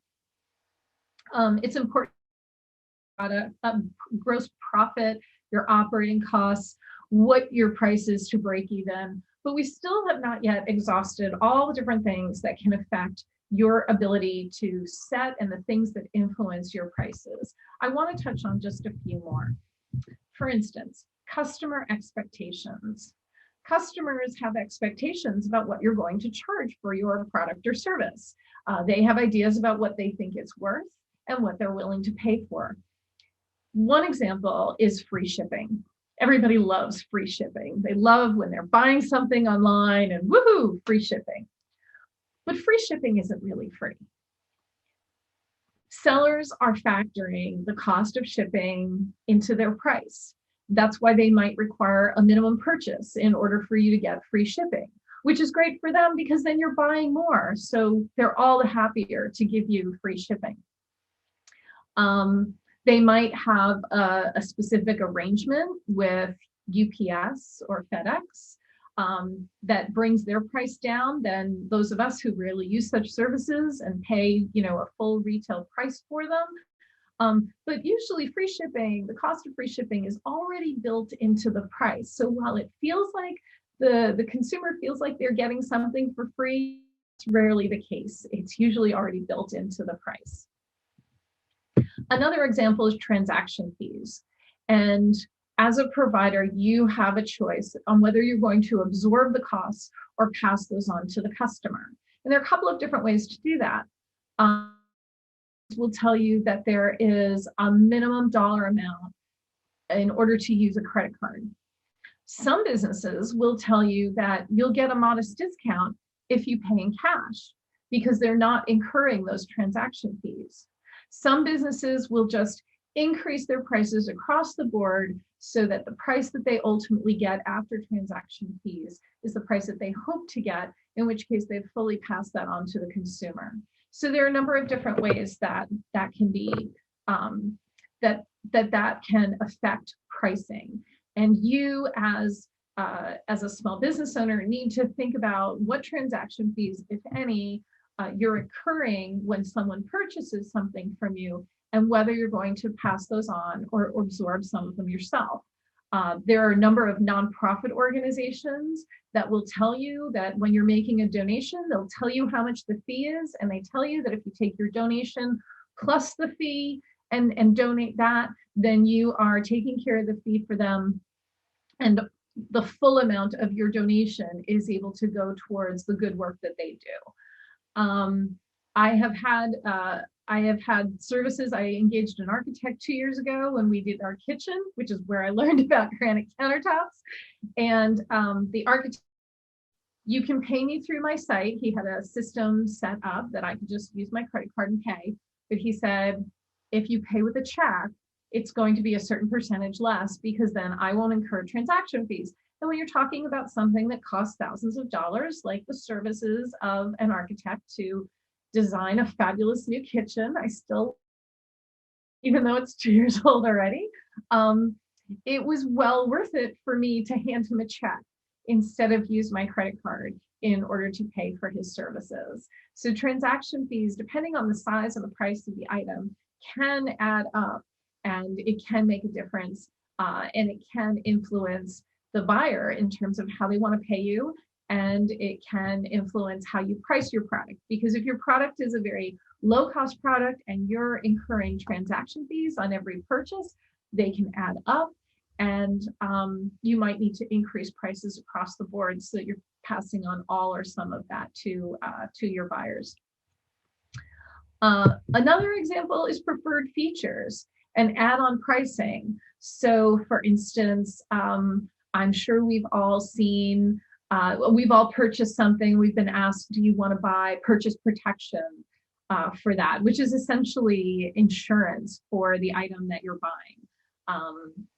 It's important to gross profit, your operating costs, what your price is to break even, but we still have not yet exhausted all the different things that can affect your ability to set and the things that influence your prices. I want to touch on just a few more. For instance, customer expectations. Customers have expectations about what you're going to charge for your product or service. They have ideas about what they think it's worth and what they're willing to pay for. One example is free shipping. Everybody loves free shipping. They love when they're buying something online and woohoo, free shipping. But free shipping isn't really free. Sellers are factoring the cost of shipping into their price. That's why they might require a minimum purchase in order for you to get free shipping, which is great for them because then you're buying more. So they're all the happier to give you free shipping. They might have a specific arrangement with UPS or FedEx that brings their price down than those of us who rarely use such services and pay, a full retail price for them. But usually free shipping, the cost of free shipping is already built into the price. So while it feels like the consumer feels like they're getting something for free, it's rarely the case. It's usually already built into the price. Another example is transaction fees. And as a provider, you have a choice on whether you're going to absorb the costs or pass those on to the customer. And there are a couple of different ways to do that. Will tell you that there is a minimum dollar amount in order to use a credit card. Some businesses will tell you that you'll get a modest discount if you pay in cash because they're not incurring those transaction fees. Some businesses will just increase their prices across the board so that the price that they ultimately get after transaction fees is the price that they hope to get, in which case they've fully passed that on to the consumer. So there are a number of different ways that can be that can affect pricing. And you as as a small business owner, need to think about what transaction fees, if any, you're incurring when someone purchases something from you, and whether you're going to pass those on or absorb some of them yourself. There are a number of nonprofit organizations that will tell you that when you're making a donation, they'll tell you how much the fee is, and they tell you that if you take your donation plus the fee and donate that, then you are taking care of the fee for them, and the full amount of your donation is able to go towards the good work that they do. I have had services. I engaged an architect 2 years ago when we did our kitchen, which is where I learned about granite countertops. And the architect, you can pay me through my site. He had a system set up that I could just use my credit card and pay. But he said, if you pay with a check, it's going to be a certain percentage less, because then I won't incur transaction fees. And when you're talking about something that costs thousands of dollars, like the services of an architect to design a fabulous new kitchen, I still, even though it's 2 years old already, it was well worth it for me to hand him a check instead of use my credit card in order to pay for his services. So transaction fees, depending on the size and the price of the item, can add up, and it can make a difference, and it can influence the buyer in terms of how they want to pay you, and it can influence how you price your product. Because if your product is a very low cost product and you're incurring transaction fees on every purchase, they can add up, and you might need to increase prices across the board so that you're passing on all or some of that to your buyers. Another example is preferred features and add-on pricing. So for instance, I'm sure we've all seen, we've all purchased something, we've been asked, do you want to buy purchase protection for that, which is essentially insurance for the item that you're buying.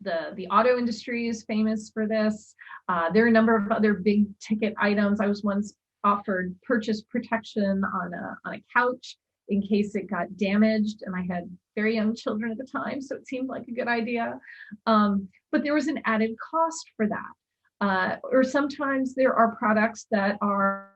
The auto industry is famous for this. There are a number of other big ticket items. I was once offered purchase protection on a couch in case it got damaged, and I had very young children at the time, so it seemed like a good idea. But there was an added cost for that. Or sometimes there are products that are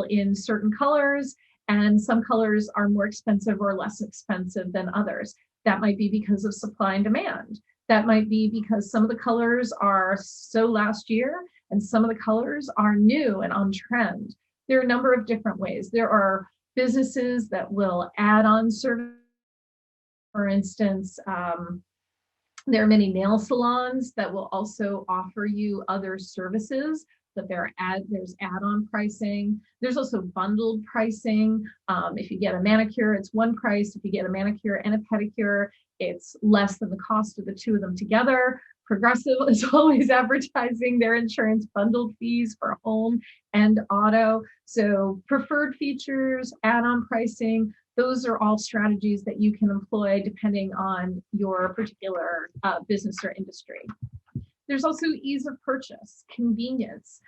in certain colors, and some colors are more expensive or less expensive than others. That might be because of supply and demand. That might be because some of the colors are so last year and some of the colors are new and on trend. There are a number of different ways. There are businesses that will add on service. For instance, there are many nail salons that will also offer you other services, but there's add-on pricing. There's also bundled pricing. If you get a manicure, it's one price. If you get a manicure and a pedicure, it's less than the cost of the two of them together. Progressive is always advertising their insurance bundled fees for home and auto. So preferred features, add-on pricing, those are all strategies that you can employ depending on your particular business or industry. There's also ease of purchase, convenience.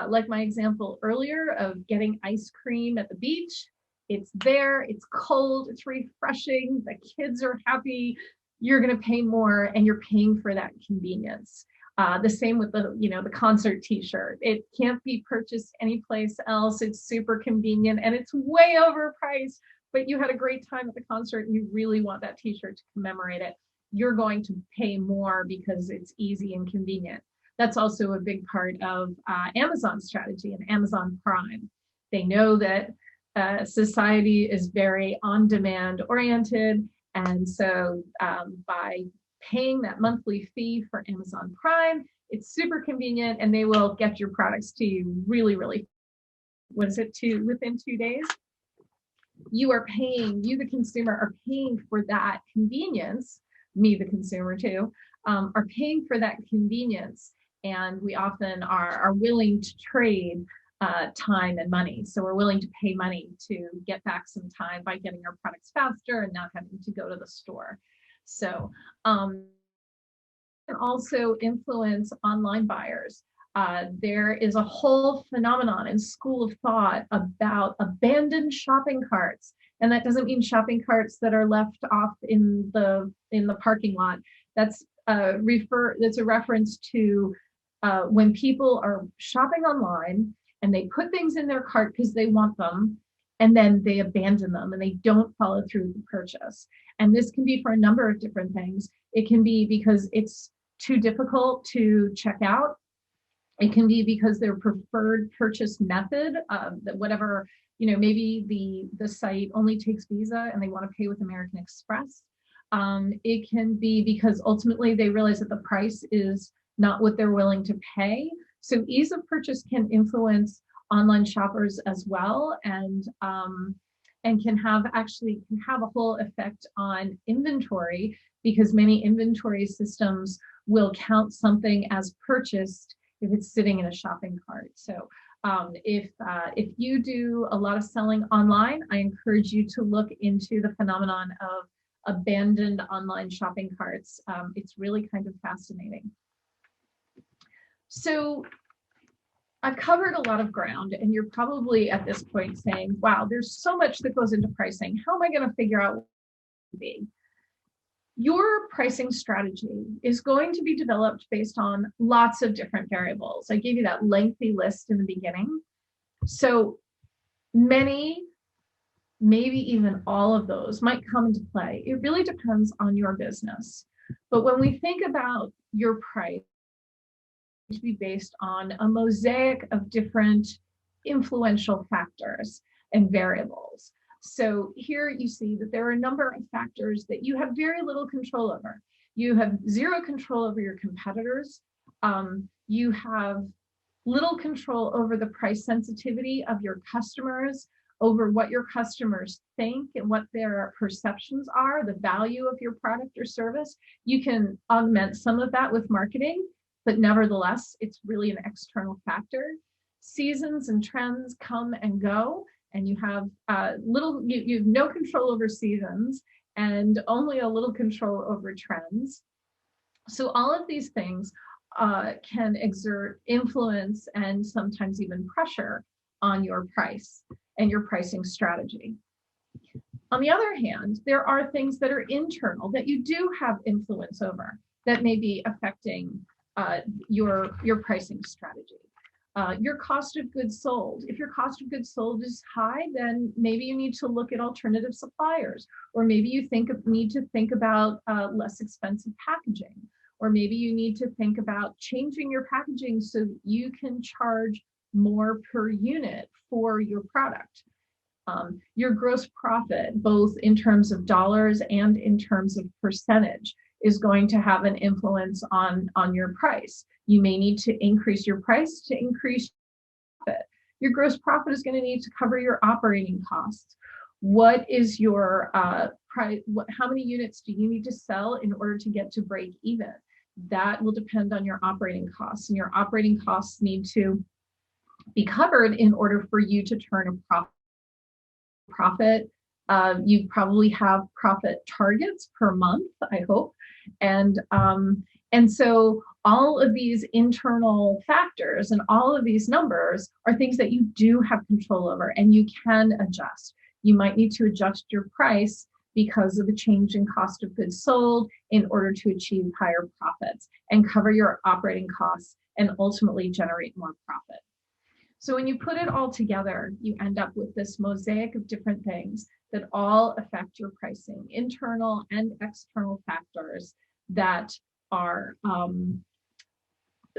Like my example earlier of getting ice cream at the beach. It's there, it's cold, it's refreshing, the kids are happy, you're gonna pay more, and you're paying for that convenience. The same with the concert t-shirt. It can't be purchased anyplace else. It's super convenient and it's way overpriced, but you had a great time at the concert and you really want that t-shirt to commemorate it. You're going to pay more because it's easy and convenient. That's also a big part of Amazon's strategy and Amazon Prime. They know that society is very on-demand oriented, and so by paying that monthly fee for Amazon Prime, it's super convenient, and they will get your products to you really, really, within 2 days. You, the consumer, are paying for that convenience. Me, the consumer too, are paying for that convenience, and we often are willing to trade time and money. So we're willing to pay money to get back some time by getting our products faster and not having to go to the store. So can also influence online buyers. There is a whole phenomenon and school of thought about abandoned shopping carts. And that doesn't mean shopping carts that are left off in the parking lot. That's a reference to when people are shopping online and they put things in their cart because they want them, and then they abandon them and they don't follow through with the purchase. And this can be for a number of different things. It can be because it's too difficult to check out. It can be because their preferred purchase method, that whatever, maybe the site only takes Visa and they want to pay with American Express. It can be because ultimately they realize that the price is not what they're willing to pay. So ease of purchase can influence online shoppers as well, and can have a whole effect on inventory, because many inventory systems will count something as purchased if it's sitting in a shopping cart. So if you do a lot of selling online, I encourage you to look into the phenomenon of abandoned online shopping carts. It's really kind of fascinating. So I've covered a lot of ground, and you're probably at this point saying, wow, there's so much that goes into pricing. How am I going to figure out what it would be? Your pricing strategy is going to be developed based on lots of different variables. I gave you that lengthy list in the beginning. So many, maybe even all of those might come into play. It really depends on your business. But when we think about your price, to be based on a mosaic of different influential factors and variables. So here you see that there are a number of factors that you have very little control over. You have zero control over your competitors. You have little control over the price sensitivity of your customers, over what your customers think and what their perceptions are, the value of your product or service. You can augment some of that with marketing, but nevertheless, it's really an external factor. Seasons and trends come and go, and you have you have no control over seasons and only a little control over trends. So all of these things can exert influence and sometimes even pressure on your price and your pricing strategy. On the other hand, there are things that are internal that you do have influence over that may be affecting your pricing strategy. Your cost of goods sold. If your cost of goods sold is high, then maybe you need to look at alternative suppliers, or maybe you need to think about less expensive packaging, or maybe you need to think about changing your packaging so you can charge more per unit for your product. Your gross profit, both in terms of dollars and in terms of percentage, is going to have an influence on your price. You may need to increase your price to increase profit. Your gross profit is going to need to cover your operating costs. What is your price? How many units do you need to sell in order to get to break even? That will depend on your operating costs, and your operating costs need to be covered in order for you to turn a profit. You probably have profit targets per month, I hope. And so all of these internal factors and all of these numbers are things that you do have control over, and you can adjust. You might need to adjust your price because of the change in cost of goods sold in order to achieve higher profits and cover your operating costs and ultimately generate more profit. So when you put it all together, you end up with this mosaic of different things that all affect your pricing, internal and external factors that are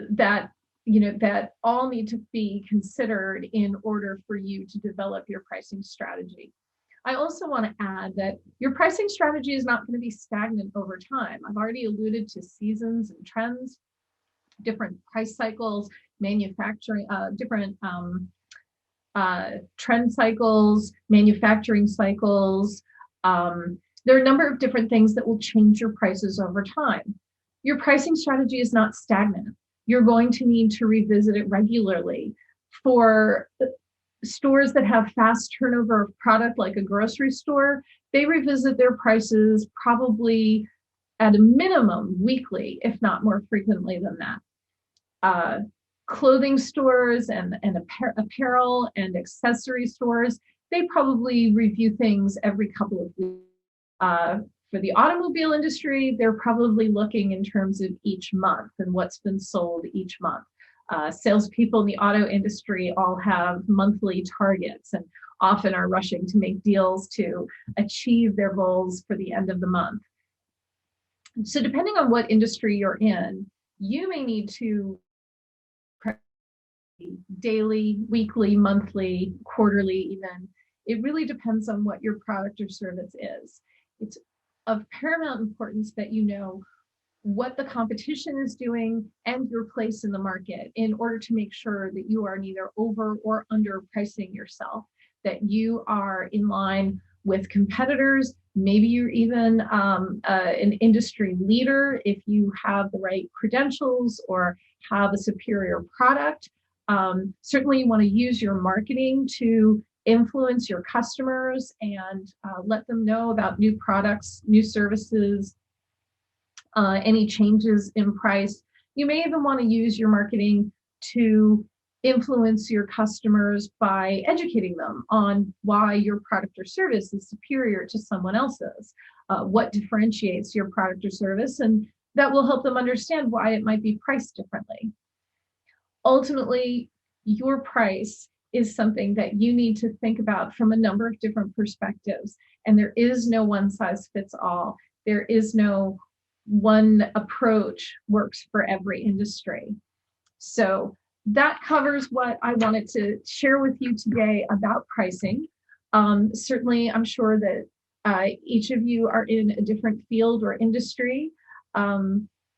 that all need to be considered in order for you to develop your pricing strategy. I also want to add that your pricing strategy is not going to be stagnant over time. I've already alluded to seasons and trends, different price cycles, manufacturing, different trend cycles, manufacturing cycles. There are a number of different things that will change your prices over time. Your pricing strategy is not stagnant. You're going to need to revisit it regularly. For stores that have fast turnover of product, like a grocery store, they revisit their prices probably at a minimum weekly, if not more frequently than that. Clothing stores and apparel and accessory stores, they probably review things every couple of weeks. For the automobile industry, they're probably looking in terms of each month and what's been sold each month. Salespeople in the auto industry all have monthly targets and often are rushing to make deals to achieve their goals for the end of the month. So depending on what industry you're in, you may need to daily, weekly, monthly, quarterly even. It really depends on what your product or service is. It's of paramount importance that you know what the competition is doing and your place in the market in order to make sure that you are neither over or under pricing yourself, that you are in line with competitors. Maybe you're even an industry leader if you have the right credentials or have a superior product. Certainly you want to use your marketing to influence your customers and let them know about new products, new services, any changes in price. You may even want to use your marketing to influence your customers by educating them on why your product or service is superior to someone else's, what differentiates your product or service, and that will help them understand why it might be priced differently. Ultimately, your price is something that you need to think about from a number of different perspectives, and there is no one size fits all. There is no one approach works for every industry. So that covers what I wanted to share with you today about pricing. Certainly, I'm sure that each of you are in a different field or industry.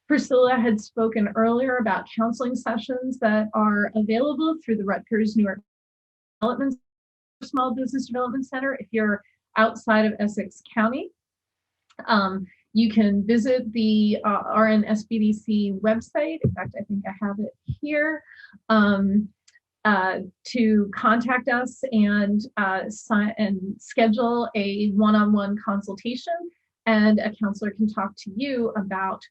Priscilla had spoken earlier about counseling sessions that are available through the Rutgers-Newark Small Business Development Center. If you're outside of Essex County, you can visit the RNSBDC website. In fact, I think I have it here, to contact us and schedule a one-on-one consultation, and a counselor can talk to you about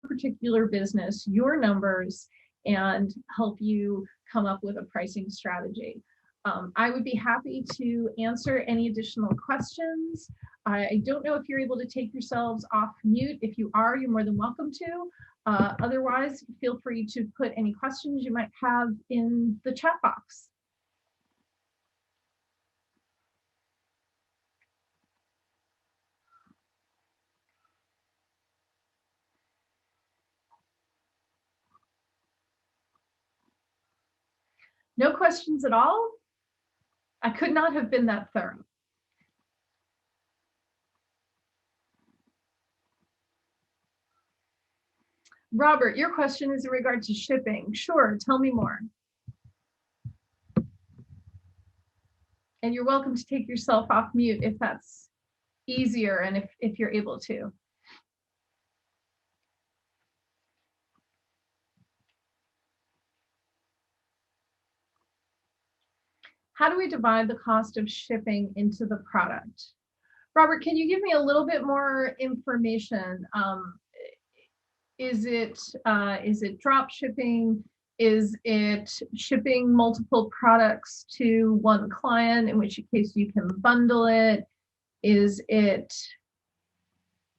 particular business, your numbers, and help you come up with a pricing strategy. I would be happy to answer any additional questions. I don't know if you're able to take yourselves off mute. If you are, you're more than welcome to. Otherwise, feel free to put any questions you might have in the chat box. No questions at all? I could not have been that thorough. Robert, your question is in regard to shipping. Sure, tell me more. And you're welcome to take yourself off mute if that's easier and if you're able to. How do we divide the cost of shipping into the product? Robert, can you give me a little bit more information? Is it drop shipping? Is it shipping multiple products to one client, in which case you can bundle it? Is it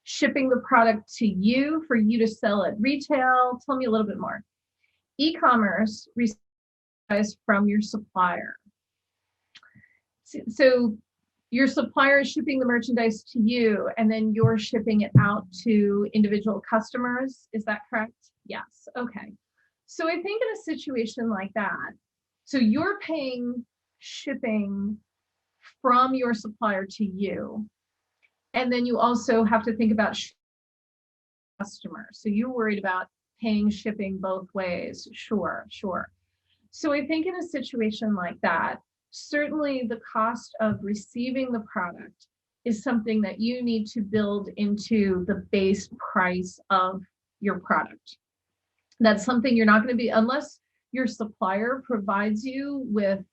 shipping the product to you for you to sell at retail? Tell me a little bit more. E-commerce receives from your supplier. So your supplier is shipping the merchandise to you, and then you're shipping it out to individual customers. Is that correct? Yes. Okay. So I think in a situation like that, so you're paying shipping from your supplier to you, and then you also have to think about customers. So you're worried about paying shipping both ways. Sure. So I think in a situation like that, certainly the cost of receiving the product is something that you need to build into the base price of your product. That's something you're not going to be, unless your supplier provides you with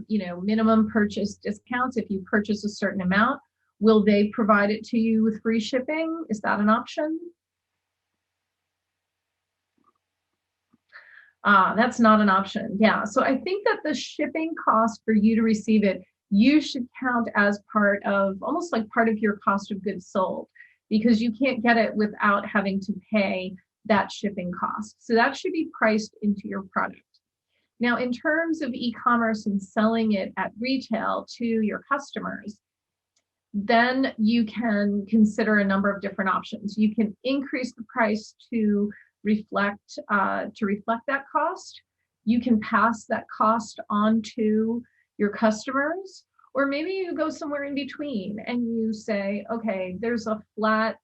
minimum purchase discounts. If you purchase a certain amount, will they provide it to you with free shipping? Is that an option? That's not an option. Yeah, so I think that the shipping cost for you to receive it, you should count as part of, almost like part of your cost of goods sold, because you can't get it without having to pay that shipping cost. So that should be priced into your product. Now, in terms of e-commerce and selling it at retail to your customers, then you can consider a number of different options. You can increase the price to reflect that cost. You can pass that cost on to your customers, or maybe you go somewhere in between and you say, okay, there's a flat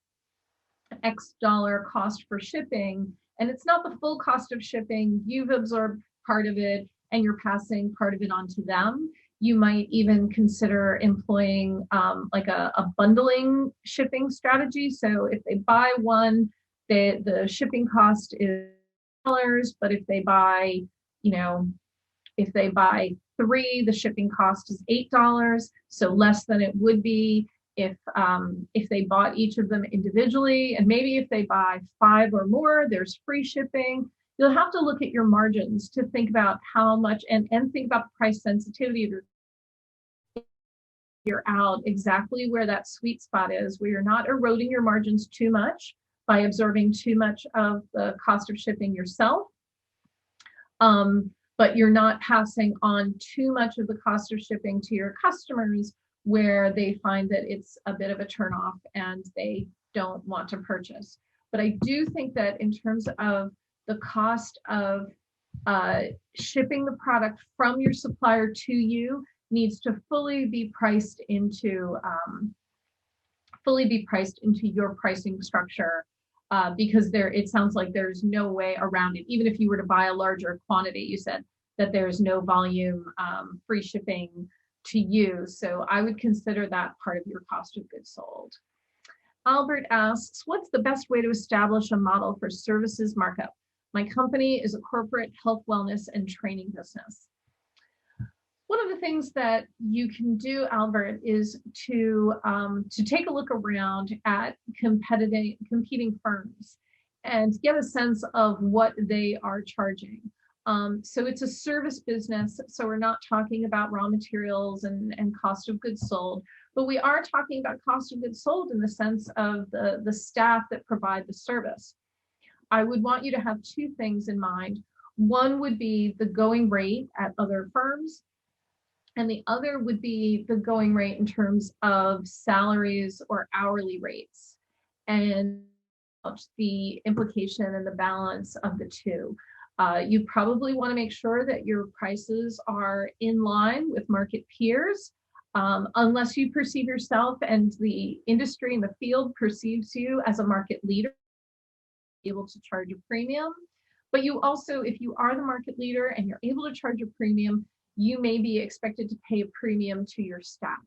X dollar cost for shipping, and it's not the full cost of shipping. You've absorbed part of it and you're passing part of it on to them. You might even consider employing like a bundling shipping strategy. So if they buy one, the shipping cost is $, but if they buy, if they buy 3, the shipping cost is $8, so less than it would be if they bought each of them individually. And maybe if they buy 5 or more, there's free shipping. You'll have to look at your margins to think about how much, and think about the price sensitivity of your, figure out exactly where that sweet spot is, where you're not eroding your margins too much by absorbing too much of the cost of shipping yourself, but you're not passing on too much of the cost of shipping to your customers where they find that it's a bit of a turnoff and they don't want to purchase. But I do think that in terms of the cost of shipping the product from your supplier to you needs to fully be priced into your pricing structure, because it sounds like there's no way around it. Even if you were to buy a larger quantity, you said that there's no volume free shipping to you. So I would consider that part of your cost of goods sold. Albert asks, what's the best way to establish a model for services markup? My company is a corporate health, wellness, and training business. One of the things that you can do, Albert, is to take a look around at competing firms and get a sense of what they are charging. So it's a service business, so we're not talking about raw materials and cost of goods sold, but we are talking about cost of goods sold in the sense of the staff that provide the service. I would want you to have 2 things in mind. One would be the going rate at other firms, and the other would be the going rate in terms of salaries or hourly rates, and the implication and the balance of the 2. You probably want to make sure that your prices are in line with market peers, unless you perceive yourself and the industry in the field perceives you as a market leader, able to charge a premium. But you also, if you are the market leader and you're able to charge a premium, you may be expected to pay a premium to your staff.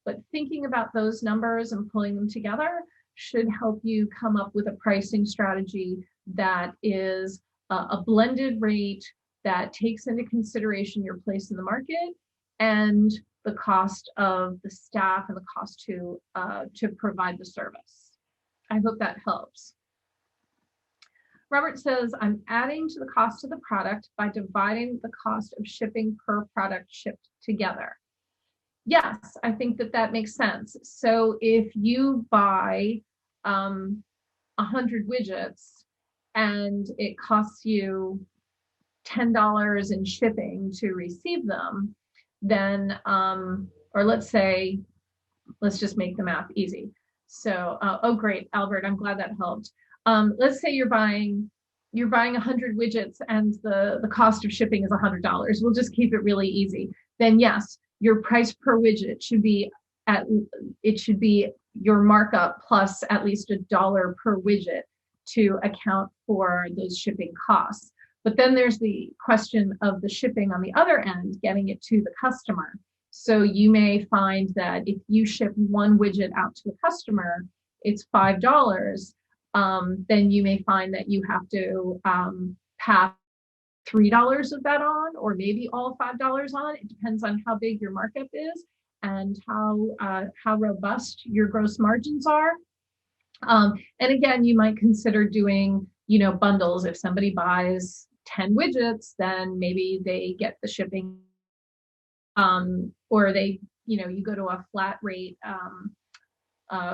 But thinking about those numbers and pulling them together should help you come up with a pricing strategy that is a blended rate that takes into consideration your place in the market and the cost of the staff and the cost to provide the service. I hope that helps. Robert says, I'm adding to the cost of the product by dividing the cost of shipping per product shipped together. Yes, I think that makes sense. So if you buy 100 widgets and it costs you $10 in shipping to receive them, then, or let's just make the math easy. So, oh great, Albert, I'm glad that helped. Let's say you're buying 100 widgets and the cost of shipping is $100. We'll just keep it really easy. Then yes, your price per widget should be your markup plus at least $1 per widget to account for those shipping costs. But then there's the question of the shipping on the other end, getting it to the customer. So you may find that if you ship one widget out to a customer, it's $5. Then you may find that you have to pass $3 of that on, or maybe all $5 on. It depends on how big your markup is and how robust your gross margins are. And again, you might consider doing, bundles. If somebody buys 10 widgets, then maybe they get the shipping, or they, you go to a flat rate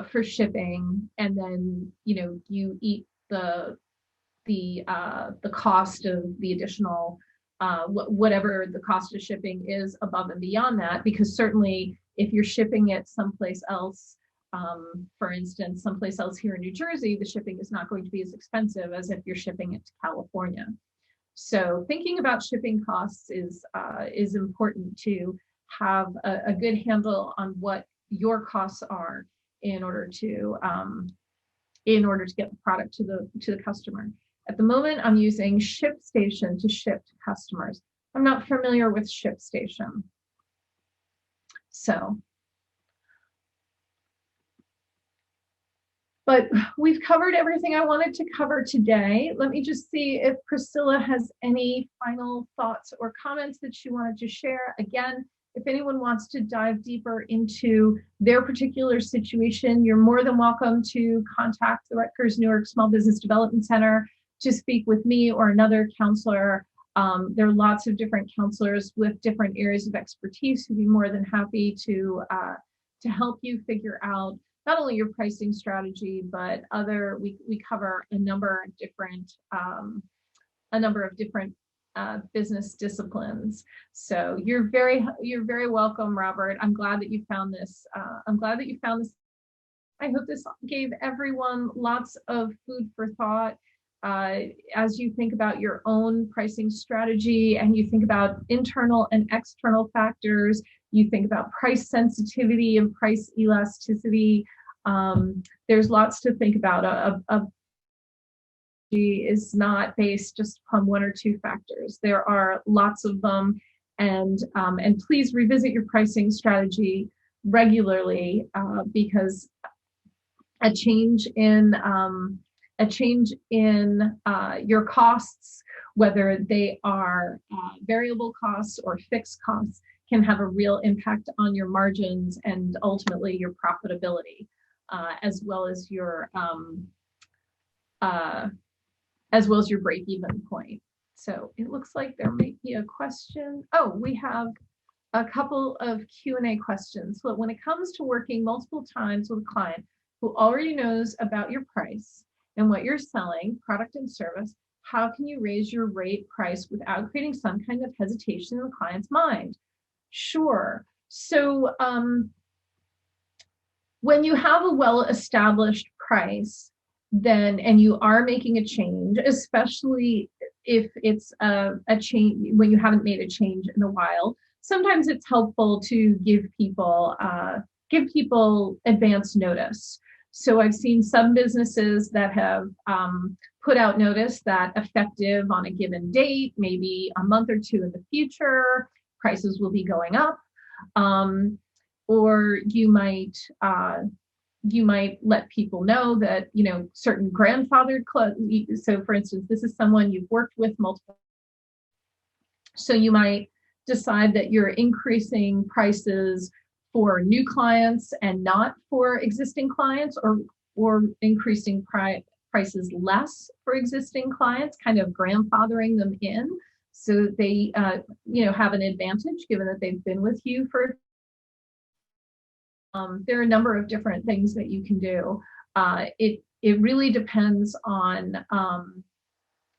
for shipping, and then you eat the the cost of the additional whatever the cost of shipping is above and beyond that, because certainly if you're shipping it someplace else, for instance, someplace else here in New Jersey, the shipping is not going to be as expensive as if you're shipping it to California. So thinking about shipping costs is important to have a good handle on what your costs are in order to get the product to the customer. At the moment, I'm using ShipStation to ship to customers. I'm not familiar with ShipStation. So, but we've covered everything I wanted to cover today. Let me just see if Priscilla has any final thoughts or comments that she wanted to share. Again, if anyone wants to dive deeper into their particular situation, you're more than welcome to contact the Rutgers-Newark Small Business Development Center to speak with me or another counselor. There are lots of different counselors with different areas of expertise who'd be more than happy to help you figure out not only your pricing strategy, but we cover a number of different business disciplines. So you're very welcome, Robert. I'm glad that you found this. I hope this gave everyone lots of food for thought as you think about your own pricing strategy and you think about internal and external factors. You think about price sensitivity and price elasticity. There's lots to think about. A is not based just upon one or two factors. There are lots of them, and please revisit your pricing strategy regularly because a change in your costs, whether they are variable costs or fixed costs, can have a real impact on your margins and ultimately your profitability, as well as your break-even point. So it looks like there may be a question. Oh, we have a couple of Q&A questions. So when it comes to working multiple times with a client who already knows about your price and what you're selling, product and service, how can you raise your rate price without creating some kind of hesitation in the client's mind? Sure. So when you have a well-established price, then, and you are making a change, especially if it's a change when you haven't made a change in a while, sometimes it's helpful to give people advance notice. So I've seen some businesses that have put out notice that effective on a given date, maybe a month or two in the future, prices will be going up. Or you might let people know that, certain grandfathered clubs. So for instance, this is someone you've worked with multiple. So you might decide that you're increasing prices for new clients and not for existing clients, or increasing prices less for existing clients, kind of grandfathering them in so that they have an advantage given that they've been with you for. There are a number of different things that you can do. It really depends on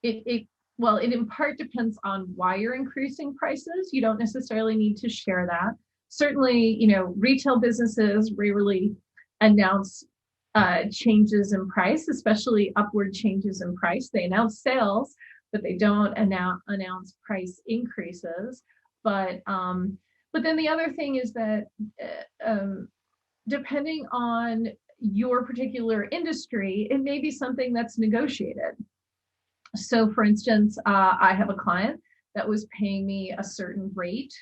it in part depends on why you're increasing prices. You don't necessarily need to share that. Certainly, retail businesses rarely announce changes in price, especially upward changes in price. They announce sales, but they don't announce price increases. But then the other thing is that depending on your particular industry, it may be something that's negotiated. So for instance, I have a client that was paying me a certain rate,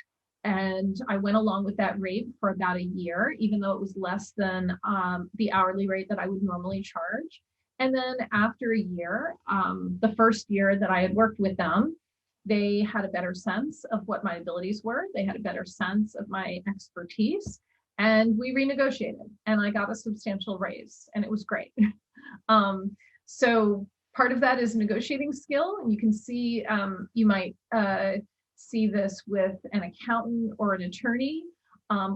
and I went along with that rate for about a year, even though it was less than the hourly rate that I would normally charge. And then after a year, the first year that I had worked with them, they had a better sense of what my abilities were. They had a better sense of my expertise. And we renegotiated, and I got a substantial raise, and it was great. So part of that is negotiating skill, and you can see, you might see this with an accountant or an attorney,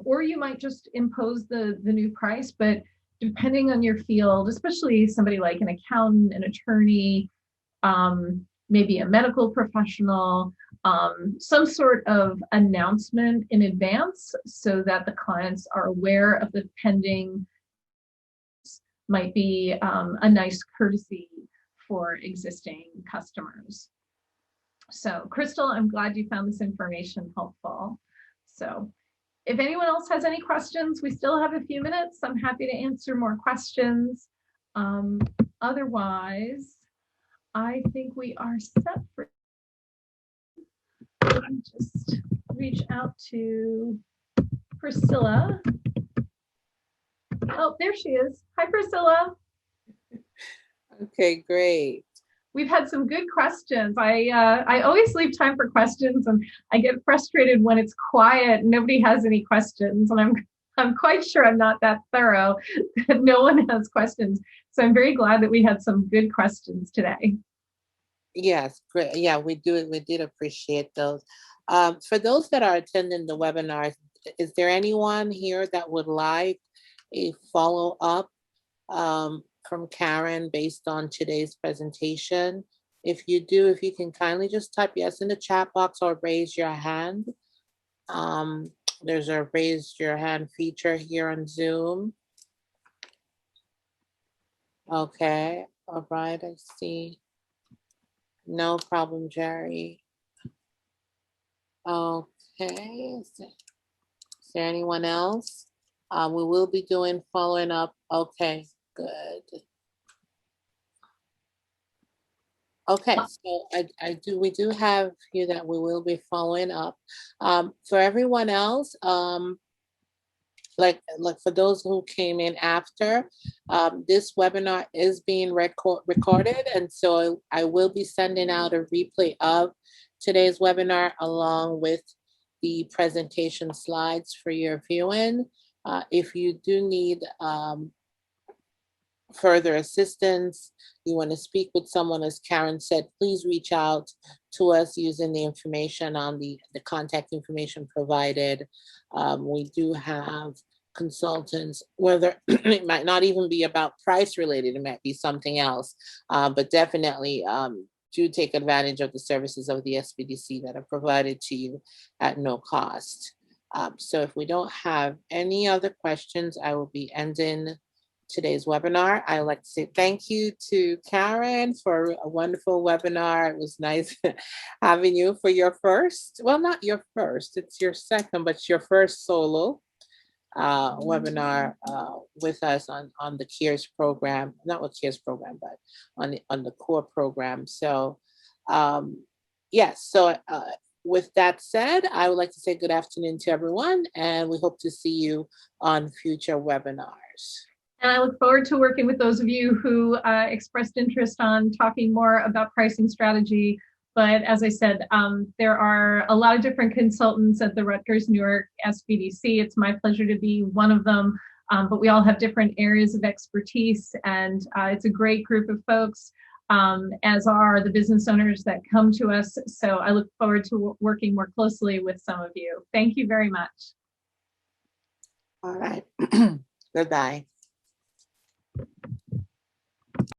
or you might just impose the new price. But depending on your field, especially somebody like an accountant, an attorney, maybe a medical professional, some sort of announcement in advance so that the clients are aware of the pending, might be a nice courtesy for existing customers. So Crystal, I'm glad you found this information helpful. So if anyone else has any questions, we still have a few minutes. I'm happy to answer more questions. Otherwise, I think we are set for. Let me just reach out to Priscilla. Oh, there she is. Hi, Priscilla. Okay, great. We've had some good questions. I always leave time for questions, and I get frustrated when it's quiet and nobody has any questions. And I'm quite sure I'm not that thorough that no one has questions. So I'm very glad that we had some good questions today. Yes, great. Yeah, we did appreciate those. For those that are attending the webinar, is there anyone here that would like a follow-up from Karen based on today's presentation? If you do, if you can kindly just type yes in the chat box or raise your hand. There's a raise your hand feature here on Zoom. Okay, all right, I see. No problem, Jerry. Okay, is there anyone else? We will be doing following up. Okay, good. Okay, so we do have here that we will be following up. For everyone else, like for those who came in after, this webinar is being recorded, and so I will be sending out a replay of today's webinar along with the presentation slides for your viewing. If you do need further assistance, you want to speak with someone, as Karen said, please reach out to us using the information on the contact information provided. We do have consultants, whether it might not even be about price related, it might be something else, but definitely do take advantage of the services of the SBDC that are provided to you at no cost. So if we don't have any other questions, I will be ending today's webinar. I would like to say thank you to Karen for a wonderful webinar. It was nice having you for your first, well, not your first, it's your second, but your first solo webinar with us on the CARES program, not with CARES program, but on the core program. So yes, so with that said, I would like to say good afternoon to everyone, and we hope to see you on future webinars. And I look forward to working with those of you who expressed interest on talking more about pricing strategy. But as I said, there are a lot of different consultants at the Rutgers-Newark SBDC. It's my pleasure to be one of them, but we all have different areas of expertise, and it's a great group of folks, as are the business owners that come to us. So I look forward to working more closely with some of you. Thank you very much. All right, goodbye.